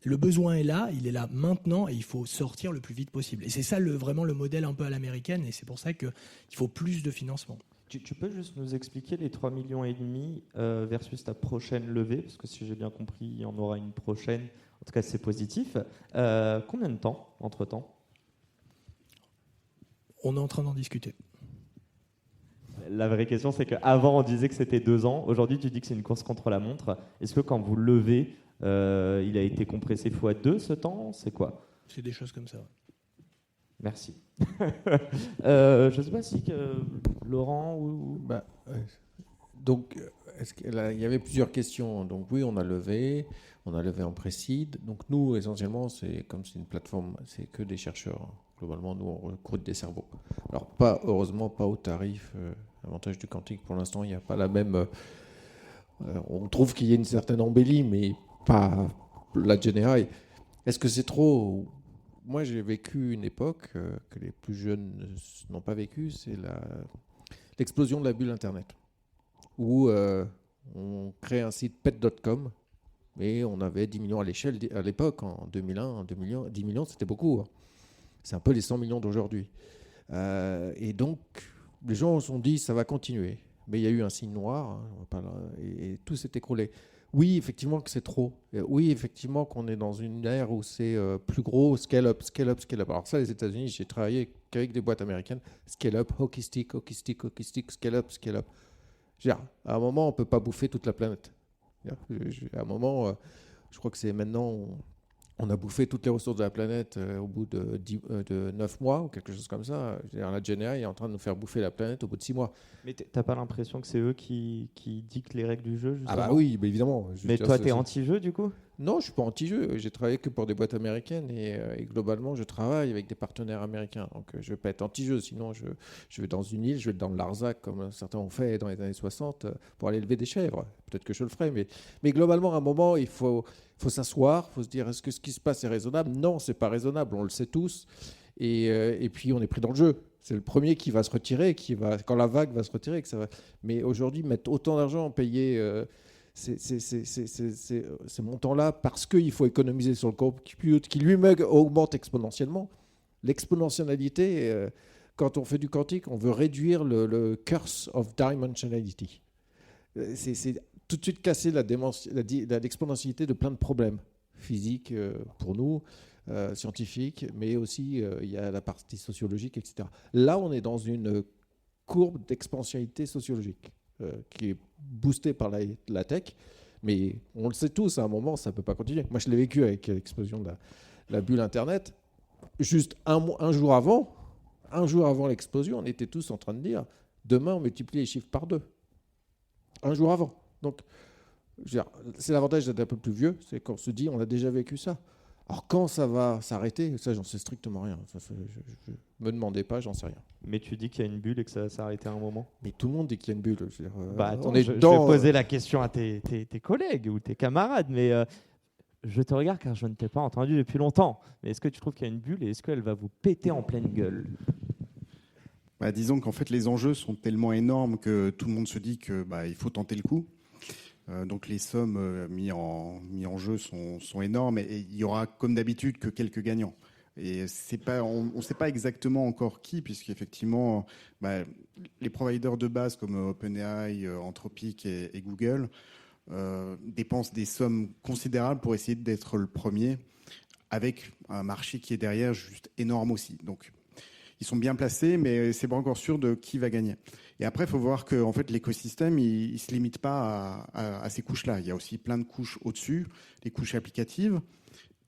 Le besoin est là, il est là maintenant et il faut sortir le plus vite possible. Et c'est ça vraiment le modèle un peu à l'américaine et c'est pour ça qu'il faut plus de financement. Tu peux juste nous expliquer les 3,5 millions versus ta prochaine levée, parce que si j'ai bien compris, il y en aura une prochaine. En tout cas, c'est positif. Combien de temps entre-temps ? On est en train d'en discuter. La vraie question, c'est qu'avant, on disait que c'était 2 ans. Aujourd'hui, tu dis que c'est une course contre la montre. Est-ce que quand vous levez, il a été compressé x2 ce temps ? C'est quoi ? C'est des choses comme ça. Merci. Je ne sais pas si Laurent ou... Donc, il y avait plusieurs questions. Donc oui, on a levé en pré-seed. Donc nous, essentiellement, comme c'est une plateforme, c'est que des chercheurs. Globalement, nous, on recrute des cerveaux. Alors heureusement, pas au tarif avantage du quantique. Pour l'instant, il n'y a pas la même... on trouve qu'il y a une certaine embellie, mais pas la GenAI. Est-ce que c'est trop ? Moi, j'ai vécu une époque que les plus jeunes n'ont pas vécu, c'est l'explosion de la bulle Internet, où on crée un site pet.com, mais on avait 10 millions à l'échelle à l'époque, en 2001, 10 millions, c'était beaucoup. Hein. C'est un peu les 100 millions d'aujourd'hui. Et donc, les gens se sont dit, ça va continuer. Mais il y a eu un signe noir, hein, et tout s'est écroulé. Oui, effectivement que c'est trop. Oui, effectivement qu'on est dans une ère où c'est plus gros, scale up. Alors ça, les États-Unis, j'ai travaillé qu'avec des boîtes américaines. Scale up, hockey stick, scale up. À un moment, on ne peut pas bouffer toute la planète. À un moment, je crois que c'est maintenant, on a bouffé toutes les ressources de la planète au bout de 9 mois ou quelque chose comme ça. La GenAI est en train de nous faire bouffer la planète au bout de 6 mois. Mais t'as pas l'impression que c'est eux qui dictent les règles du jeu, justement ? Ah bah oui, bah évidemment. Mais toi, t'es anti-jeu, du coup ? Non, je suis pas anti-jeu. J'ai travaillé que pour des boîtes américaines et globalement, je travaille avec des partenaires américains. Donc, je vais pas être anti-jeu. Sinon, je vais dans une île, je vais dans le Larzac, comme certains ont fait dans les années 60, pour aller élever des chèvres. Peut-être que je le ferai. Mais globalement, à un moment, il faut s'asseoir, il faut se dire, est-ce que ce qui se passe est raisonnable ? Non, c'est pas raisonnable. On le sait tous. Et puis, on est pris dans le jeu. C'est le premier qui va se retirer, quand la vague va se retirer. Mais aujourd'hui, mettre autant d'argent, payer... ces montants-là, parce qu'il faut économiser sur le compute, qui lui-même augmente exponentiellement. L'exponentialité, quand on fait du quantique, on veut réduire le curse of dimensionality. C'est tout de suite casser l'exponentialité de plein de problèmes physiques pour nous, scientifiques, mais aussi il y a la partie sociologique, etc. Là, on est dans une courbe d'exponentialité sociologique. Qui est boosté par la tech, mais on le sait tous, à un moment, ça ne peut pas continuer. Moi, je l'ai vécu avec l'explosion de la bulle Internet. Juste un jour avant l'explosion, on était tous en train de dire, demain, on multiplie les chiffres par 2. Un jour avant. Donc, c'est l'avantage d'être un peu plus vieux, c'est qu'on se dit, on a déjà vécu ça. Alors quand ça va s'arrêter, ça j'en sais strictement rien. Je me demandais pas, j'en sais rien. Mais tu dis qu'il y a une bulle et que ça va s'arrêter à un moment. Mais tout le monde dit qu'il y a une bulle. Attends, je vais poser la question à tes collègues ou tes camarades, mais je te regarde car je ne t'ai pas entendu depuis longtemps. Mais est-ce que tu trouves qu'il y a une bulle et est-ce qu'elle va vous péter en pleine gueule ? Disons qu'en fait les enjeux sont tellement énormes que tout le monde se dit que il faut tenter le coup. Donc les sommes mis en jeu sont énormes et il y aura comme d'habitude que quelques gagnants. Et on ne sait pas exactement encore qui, puisqu'effectivement les providers de base comme OpenAI, Anthropic et Google dépensent des sommes considérables pour essayer d'être le premier, avec un marché qui est derrière juste énorme aussi. Donc ils sont bien placés, mais c'est pas encore sûr de qui va gagner. Et après, il faut voir que en fait, l'écosystème, il se limite pas à ces couches-là. Il y a aussi plein de couches au-dessus, les couches applicatives.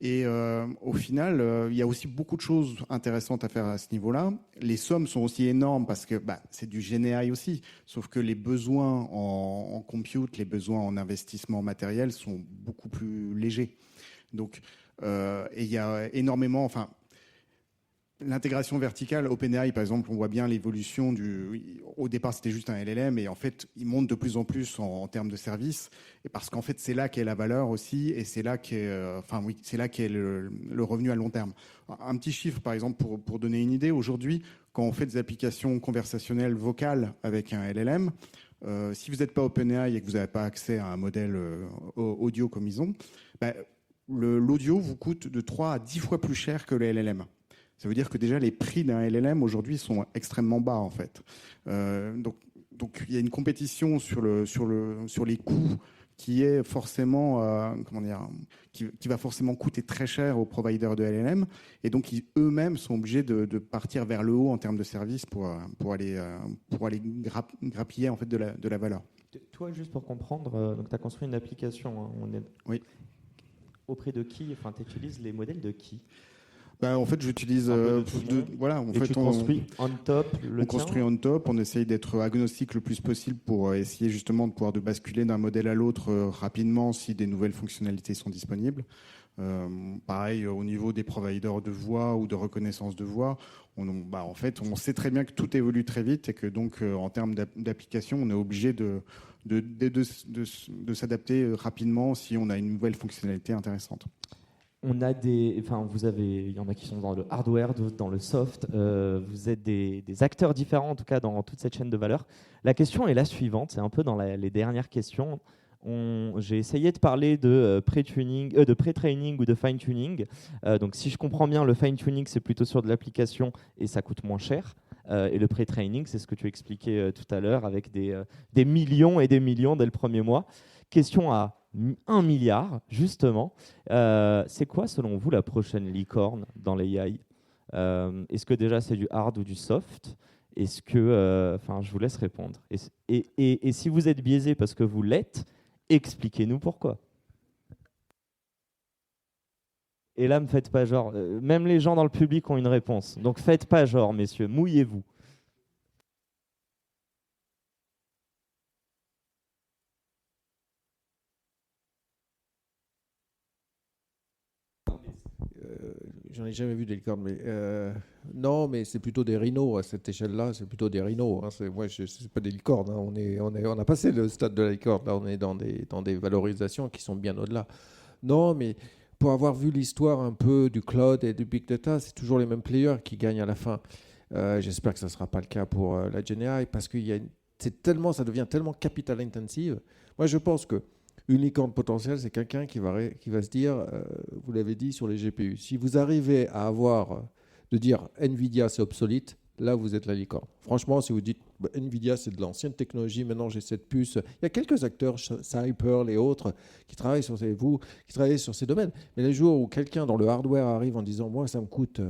Et au final, il y a aussi beaucoup de choses intéressantes à faire à ce niveau-là. Les sommes sont aussi énormes parce que c'est du GenAI aussi. Sauf que les besoins en compute, les besoins en investissement matériel sont beaucoup plus légers. Donc, et il y a énormément... L'intégration verticale, OpenAI par exemple, on voit bien l'évolution au départ c'était juste un LLM et en fait il monte de plus en plus en termes de services et parce qu'en fait c'est là qu'est la valeur aussi et c'est là qu'est le revenu à long terme. Un petit chiffre par exemple pour donner une idée, aujourd'hui quand on fait des applications conversationnelles vocales avec un LLM, si vous n'êtes pas OpenAI et que vous n'avez pas accès à un modèle audio comme ils ont, l'audio vous coûte de 3 à 10 fois plus cher que le LLM. Ça veut dire que déjà les prix d'un LLM aujourd'hui sont extrêmement bas en fait. Donc donc il y a une compétition sur les coûts qui est forcément, qui va forcément coûter très cher aux providers de LLM, et donc eux-mêmes sont obligés de partir vers le haut en termes de services pour aller grappiller en fait de la valeur. Toi, juste pour comprendre, donc tu as construit une application. Hein, Oui. Auprès de qui? Enfin, tu utilises les modèles de qui? En fait, j'utilise. Voilà, en fait, tu construis on top le on construit on top. On essaye d'être agnostique le plus possible pour essayer justement de pouvoir basculer d'un modèle à l'autre rapidement si des nouvelles fonctionnalités sont disponibles. Pareil, au niveau des providers de voix ou de reconnaissance de voix, en fait, on sait très bien que tout évolue très vite et que donc, en termes d'application, on est obligé de s'adapter rapidement si on a une nouvelle fonctionnalité intéressante. On a il y en a qui sont dans le hardware, d'autres dans le soft. Vous êtes des acteurs différents, en tout cas, dans toute cette chaîne de valeur. La question est la suivante, c'est un peu dans les dernières questions. J'ai essayé de parler de pré-training ou de fine-tuning. Donc, si je comprends bien, le fine-tuning, c'est plutôt sur de l'application et ça coûte moins cher. Et le pré-training, c'est ce que tu expliquais tout à l'heure, avec des millions et des millions dès le premier mois. Question à 1 milliard, justement. C'est quoi, selon vous, la prochaine licorne dans l'AI? Est-ce que déjà c'est du hard ou du soft? Est-ce que, je vous laisse répondre. Et si vous êtes biaisé parce que vous l'êtes, expliquez-nous pourquoi. Et là, ne me faites pas genre. Même les gens dans le public ont une réponse. Donc, faites pas genre, messieurs. Mouillez-vous. J'en ai jamais vu des licornes, mais non, mais c'est plutôt des rhinos à cette échelle-là. C'est plutôt des rhinos. Hein. C'est pas des licornes. Hein. On a passé le stade de la licorne. Là, on est dans des valorisations qui sont bien au-delà. Non, mais pour avoir vu l'histoire un peu du cloud et du big data, c'est toujours les mêmes players qui gagnent à la fin. J'espère que ça ne sera pas le cas pour la GenAI parce que ça devient tellement capital intensive. Moi, je pense que une licorne potentielle, c'est quelqu'un qui va se dire, vous l'avez dit sur les GPU, si vous arrivez à de dire Nvidia c'est obsolète, là vous êtes la licorne. Franchement, si vous dites Nvidia c'est de l'ancienne technologie, maintenant j'ai cette puce, il y a quelques acteurs, Cyper et autres, qui travaillent sur ces domaines. Mais les jours où quelqu'un dans le hardware arrive en disant, moi ça me coûte,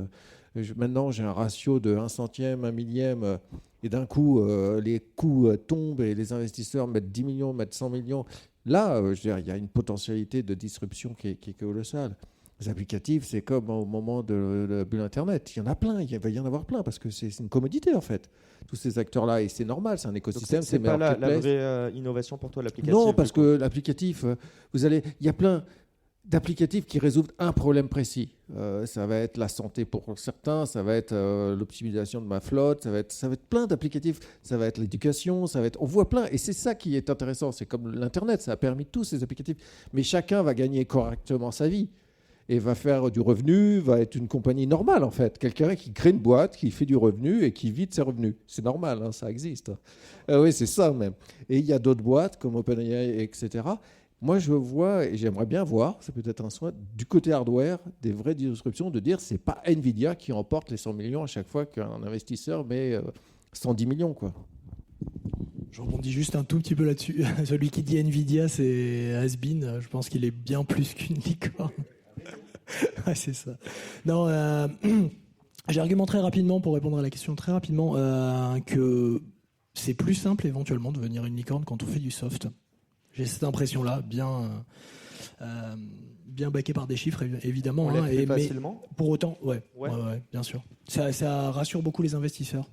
maintenant j'ai un ratio de 1 centième, 1 millième, et d'un coup les coûts tombent et les investisseurs mettent 10 millions, mettent 100 millions. Là, je veux dire, il y a une potentialité de disruption qui est colossale. Les applicatifs, c'est comme au moment de la bulle Internet. Il y en a plein, il va y en avoir plein, parce que c'est une commodité, en fait. Tous ces acteurs-là, et c'est normal, c'est un écosystème. C'est pas la vraie innovation pour toi, l'applicatif? Non, parce que l'applicatif, il y a plein d'applicatifs qui résolvent un problème précis. Ça va être la santé pour certains, ça va être l'optimisation de ma flotte, ça va être plein d'applicatifs, ça va être l'éducation, on voit plein. Et c'est ça qui est intéressant, c'est comme l'Internet, ça a permis tous ces applicatifs. Mais chacun va gagner correctement sa vie et va faire du revenu, va être une compagnie normale en fait. Quelqu'un qui crée une boîte, qui fait du revenu et qui vit de ses revenus. C'est normal, hein, ça existe. Oui, c'est ça même. Et il y a d'autres boîtes comme OpenAI, etc. Moi, je vois, et j'aimerais bien voir, c'est peut-être un souhait, du côté hardware, des vraies disruptions, de dire que ce n'est pas Nvidia qui emporte les 100 millions à chaque fois qu'un investisseur met 110 millions. Quoi. Je rebondis juste un tout petit peu là-dessus. Celui qui dit Nvidia, c'est has-been. Je pense qu'il est bien plus qu'une licorne. Ouais, c'est ça. Non, j'argumenterai rapidement, pour répondre à la question très rapidement, que c'est plus simple éventuellement de devenir une licorne quand on fait du soft. J'ai cette impression-là, bien baquée par des chiffres, évidemment. On l'a fait facilement. Mais pour autant, ouais, bien sûr. Ça rassure beaucoup les investisseurs.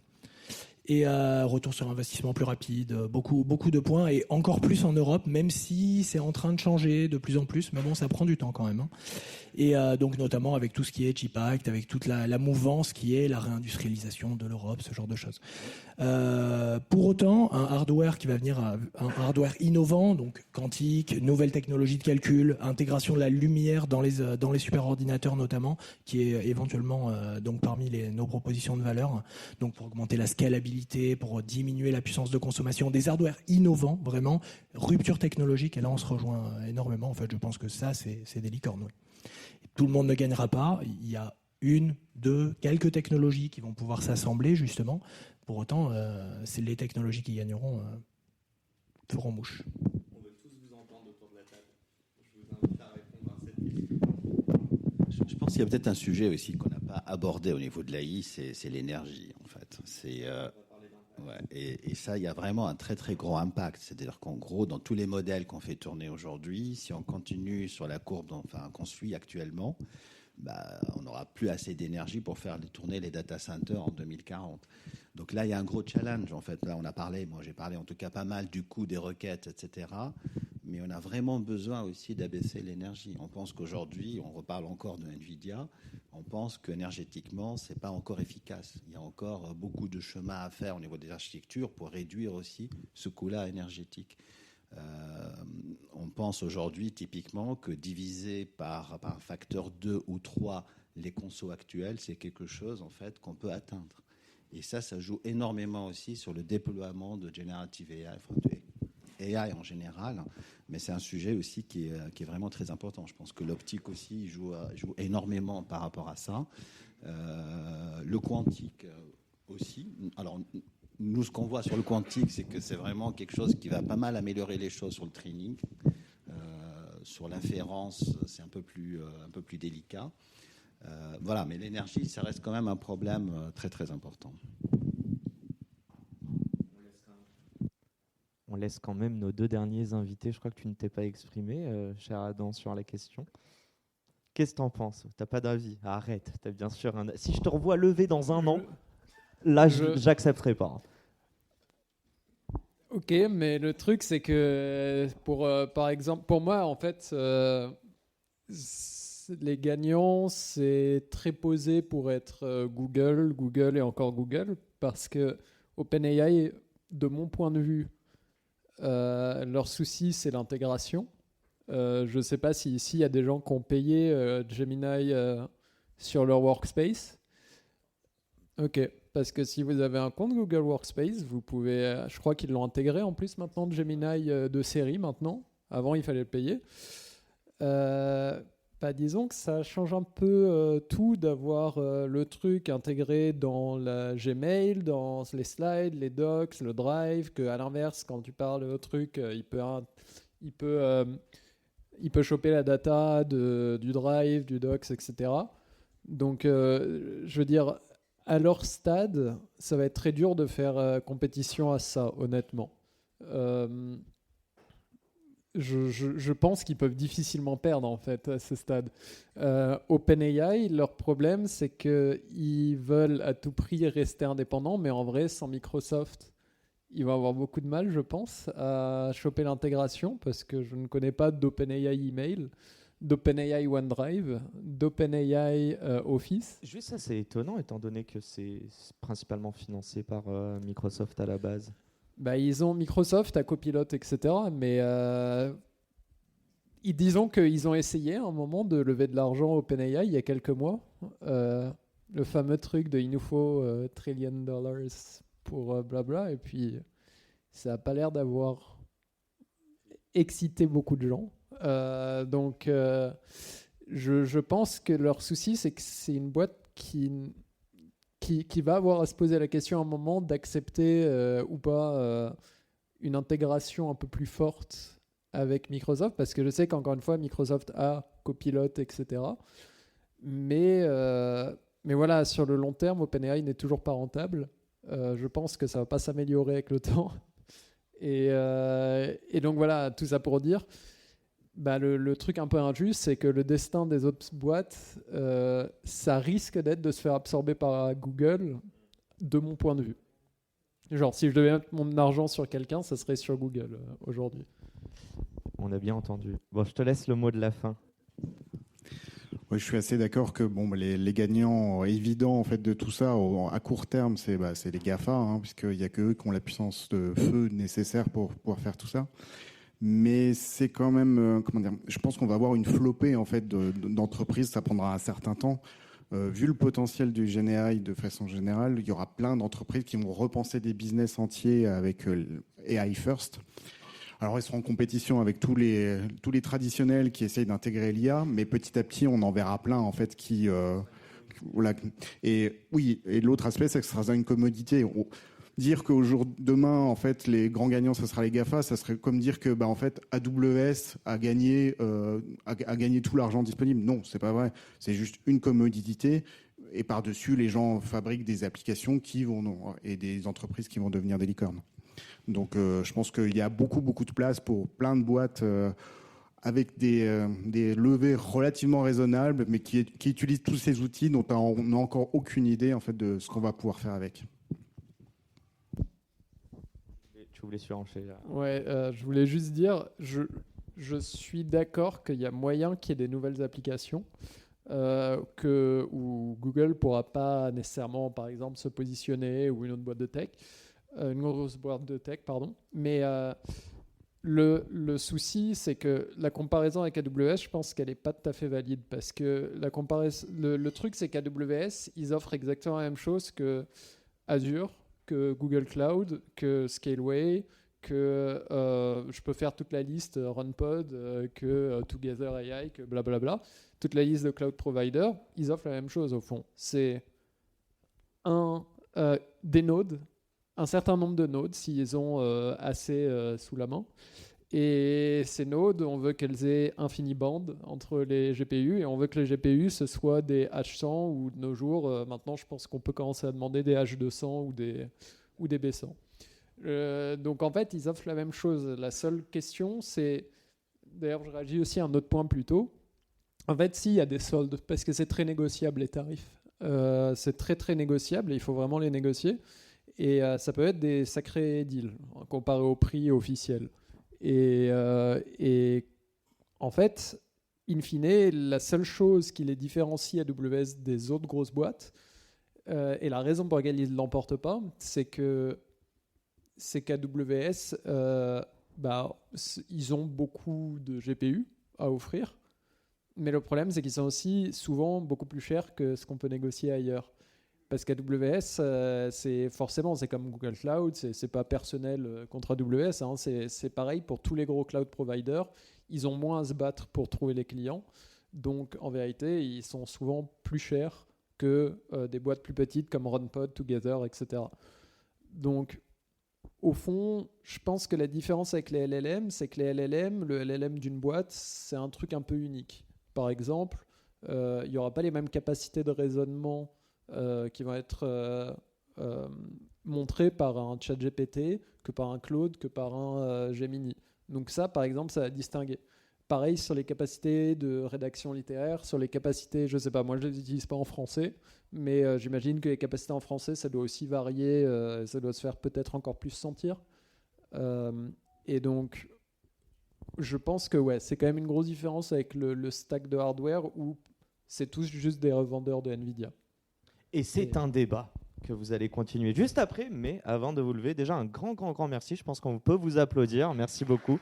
Et retour sur investissement plus rapide, beaucoup de points, et encore plus en Europe, même si c'est en train de changer de plus en plus, mais bon, ça prend du temps quand même. Hein. Et donc notamment avec tout ce qui est Chip Act, avec toute la mouvance qui est la réindustrialisation de l'Europe, ce genre de choses. Pour autant, un hardware qui va venir, un hardware innovant, donc quantique, nouvelles technologies de calcul, intégration de la lumière dans les superordinateurs notamment, qui est éventuellement donc parmi nos propositions de valeur, donc pour augmenter la scalabilité, pour diminuer la puissance de consommation, des hardwares innovants, vraiment, rupture technologique, et là on se rejoint énormément. En fait, je pense que ça, c'est des licornes. Oui. Tout le monde ne gagnera pas. Il y a quelques technologies qui vont pouvoir s'assembler, justement. Pour autant, c'est les technologies qui gagneront feront mouche. On veut tous vous entendre autour de la table. Je vous invite à répondre à cette question. Je pense qu'il y a peut-être un sujet aussi qu'on n'a pas abordé au niveau de l'AI, c'est l'énergie en fait. Ouais, et ça, il y a vraiment un très très gros impact. C'est-à-dire qu'en gros, dans tous les modèles qu'on fait tourner aujourd'hui, si on continue sur la courbe qu'on suit actuellement, on n'aura plus assez d'énergie pour faire tourner les data centers en 2040. Donc là, il y a un gros challenge en fait. Là, j'ai parlé en tout cas pas mal du coût des requêtes, etc. Mais on a vraiment besoin aussi d'abaisser l'énergie. On pense qu'aujourd'hui, on reparle encore de Nvidia, on pense qu'énergétiquement, ce n'est pas encore efficace. Il y a encore beaucoup de chemin à faire au niveau des architectures pour réduire aussi ce coût-là énergétique. On pense aujourd'hui typiquement que diviser par un facteur 2 ou 3 les consos actuels, c'est quelque chose en fait qu'on peut atteindre. Et ça joue énormément aussi sur le déploiement de Generative AI, enfin de AI en général, mais c'est un sujet aussi qui est vraiment très important. Je pense que l'optique aussi joue énormément par rapport à ça. Le quantique aussi. Alors, nous, ce qu'on voit sur le quantique, c'est que c'est vraiment quelque chose qui va pas mal améliorer les choses sur le training. Sur l'inférence, c'est un peu plus délicat. Voilà, mais l'énergie, ça reste quand même un problème très, très important. On laisse quand même nos deux derniers invités. Je crois que tu ne t'es pas exprimé, cher Adam, sur la question. Qu'est-ce que tu en penses ? Tu n'as pas d'avis ? Arrête, tu as bien sûr un... Si je te revois lever dans un an, là, j'accepterai pas. Ok, mais le truc, c'est que, par exemple, pour moi, en fait, les gagnants, c'est très posé pour être Google et encore Google, parce que OpenAI, de mon point de vue, leur souci, c'est l'intégration. Je ne sais pas si ici, il y a des gens qui ont payé Gemini sur leur workspace. Ok, parce que si vous avez un compte Google Workspace, vous pouvez... je crois qu'ils l'ont intégré en plus maintenant de Gemini de série maintenant. Avant, il fallait le payer. Disons que ça change un peu tout d'avoir le truc intégré dans la Gmail, dans les slides, les docs, le drive, qu'à l'inverse, quand tu parles au truc, il peut choper la data du drive, du docs, etc. Donc, je veux dire, à leur stade, ça va être très dur de faire compétition à ça, honnêtement. Je pense qu'ils peuvent difficilement perdre en fait à ce stade. OpenAI, leur problème, c'est qu'ils veulent à tout prix rester indépendants, mais en vrai, sans Microsoft, ils vont avoir beaucoup de mal, je pense, à choper l'intégration, parce que je ne connais pas d'OpenAI Email, d'OpenAI OneDrive, d'OpenAI Office. Juste ça, c'est étonnant, étant donné que c'est principalement financé par Microsoft à la base. Ils ont Microsoft à Copilot, etc. Mais disons qu'ils ont essayé à un moment de lever de l'argent au OpenAI il y a quelques mois. Le fameux truc de il nous faut $1 trillion pour blabla. Et puis, ça n'a pas l'air d'avoir excité beaucoup de gens. Donc, je pense que leur souci, c'est que c'est une boîte qui va avoir à se poser la question à un moment d'accepter ou pas une intégration un peu plus forte avec Microsoft, parce que je sais qu'encore une fois, Microsoft a Copilot, etc. Mais voilà, sur le long terme, OpenAI n'est toujours pas rentable. Je pense que ça ne va pas s'améliorer avec le temps. Et donc voilà, tout ça pour dire... le truc un peu injuste, c'est que le destin des autres boîtes, ça risque d'être de se faire absorber par Google, de mon point de vue. Genre, si je devais mettre mon argent sur quelqu'un, ça serait sur Google aujourd'hui. On a bien entendu. Bon, je te laisse le mot de la fin. Oui, je suis assez d'accord que les gagnants évidents en fait de tout ça à court terme, c'est les GAFA, puisqu'il n'y a qu'eux qui ont la puissance de feu nécessaire pour pouvoir faire tout ça. Mais c'est quand même, je pense qu'on va avoir une flopée en fait d'entreprises. Ça prendra un certain temps. Vu le potentiel du GenAI de façon générale, il y aura plein d'entreprises qui vont repenser des business entiers avec AI First. Alors, ils seront en compétition avec tous les traditionnels qui essayent d'intégrer l'IA, mais petit à petit, on en verra plein en fait qui. Voilà. Et oui, et l'autre aspect, c'est que ce sera une commodité. dire demain, en fait, les grands gagnants, ce sera les GAFA, ça serait comme dire que, en fait, AWS a gagné tout l'argent disponible. Non, c'est pas vrai. C'est juste une commodité. Et par-dessus, les gens fabriquent des applications et des entreprises qui vont devenir des licornes. Donc, je pense qu'il y a beaucoup, beaucoup de place pour plein de boîtes avec des levées relativement raisonnables, mais qui utilisent tous ces outils dont on n'a encore aucune idée, en fait, de ce qu'on va pouvoir faire avec. Tu voulais surenchérir. Ouais, je voulais juste dire, je suis d'accord qu'il y a moyen qu'il y ait des nouvelles applications où Google pourra pas nécessairement, par exemple, se positionner, ou une autre boîte de tech, une grosse boîte de tech, pardon. Mais le souci, c'est que la comparaison avec AWS, je pense qu'elle n'est pas tout à fait valide, parce que le truc, c'est qu'AWS, ils offrent exactement la même chose que Azure, que Google Cloud, que Scaleway, que je peux faire toute la liste RunPod, que Together AI, que blablabla. Toute la liste de cloud providers, ils offrent la même chose au fond. C'est des nodes, un certain nombre de nodes s'ils ont assez sous la main. Et ces nodes, on veut qu'elles aient InfiniBand entre les GPU, et on veut que les GPU, ce soient des H100, ou de nos jours, maintenant je pense qu'on peut commencer à demander des H200 ou des B100. Donc en fait, ils offrent la même chose. La seule question, c'est... D'ailleurs, je réagis aussi à un autre point plus tôt. En fait, s'il y a des soldes, parce que c'est très négociable les tarifs. C'est très très négociable et il faut vraiment les négocier. Et ça peut être des sacrés deals comparé au prix officiel. Et en fait, in fine, la seule chose qui les différencie AWS des autres grosses boîtes, et la raison pour laquelle ils ne l'emportent pas, c'est qu'AWS, ils ont beaucoup de GPU à offrir. Mais le problème, c'est qu'ils sont aussi souvent beaucoup plus chers que ce qu'on peut négocier ailleurs. Parce qu'AWS, c'est comme Google Cloud, c'est pas personnel contre AWS, hein, c'est pareil pour tous les gros cloud providers. Ils ont moins à se battre pour trouver les clients. Donc, en vérité, ils sont souvent plus chers que des boîtes plus petites comme RunPod, Together, etc. Donc, au fond, je pense que la différence avec les LLM, c'est que le LLM d'une boîte, c'est un truc un peu unique. Par exemple, il n'y aura pas les mêmes capacités de raisonnement qui vont être montrées par un ChatGPT que par un Claude, que par un Gemini. Donc ça, par exemple, ça va distinguer. Pareil sur les capacités de rédaction littéraire, sur les capacités, je ne sais pas, moi je ne les utilise pas en français, mais j'imagine que les capacités en français, ça doit aussi varier, ça doit se faire peut-être encore plus sentir. Et donc, je pense que ouais, c'est quand même une grosse différence avec le stack de hardware où c'est tous juste des revendeurs de NVIDIA. Et c'est un débat que vous allez continuer juste après, mais avant de vous lever, déjà un grand merci. Je pense qu'on peut vous applaudir. Merci beaucoup.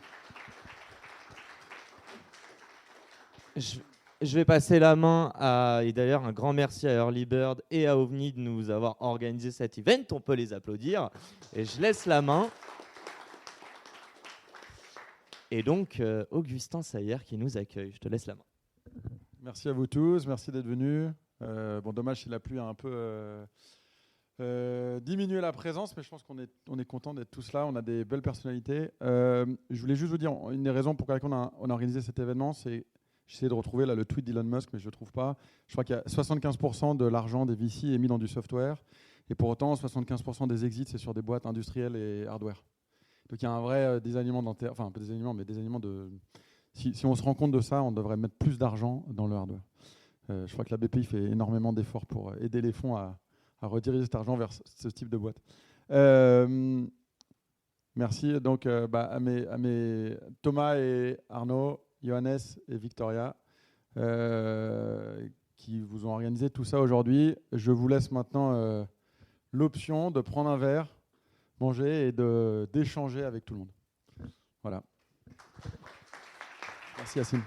Je vais passer la main et d'ailleurs un grand merci à Early Bird et à OVNI de nous avoir organisé cet event. On peut les applaudir. Et je laisse la main. Et donc, Augustin Sayer qui nous accueille. Je te laisse la main. Merci à vous tous. Merci d'être venus. Dommage si la pluie a un peu diminué la présence, mais je pense qu'on est content d'être tous là. On a des belles personnalités. Je voulais juste vous dire, une des raisons pour lesquelles on a organisé cet événement, c'est j'essaie de retrouver là, le tweet d'Elon Musk, mais je ne le trouve pas. Je crois qu'il y a 75% de l'argent des VC est mis dans du software. Et pour autant, 75% des exits, c'est sur des boîtes industrielles et hardware. Donc il y a un vrai désalignement d'intérêt. Enfin, pas désalignement, mais désalignement de... Si on se rend compte de ça, on devrait mettre plus d'argent dans le hardware. Je crois que la BPI fait énormément d'efforts pour aider les fonds à rediriger cet argent vers ce type de boîte. Merci donc à mes Thomas et Arnaud, Johannes et Victoria qui vous ont organisé tout ça aujourd'hui. Je vous laisse maintenant l'option de prendre un verre, manger et d'échanger avec tout le monde. Voilà. Merci Yacine.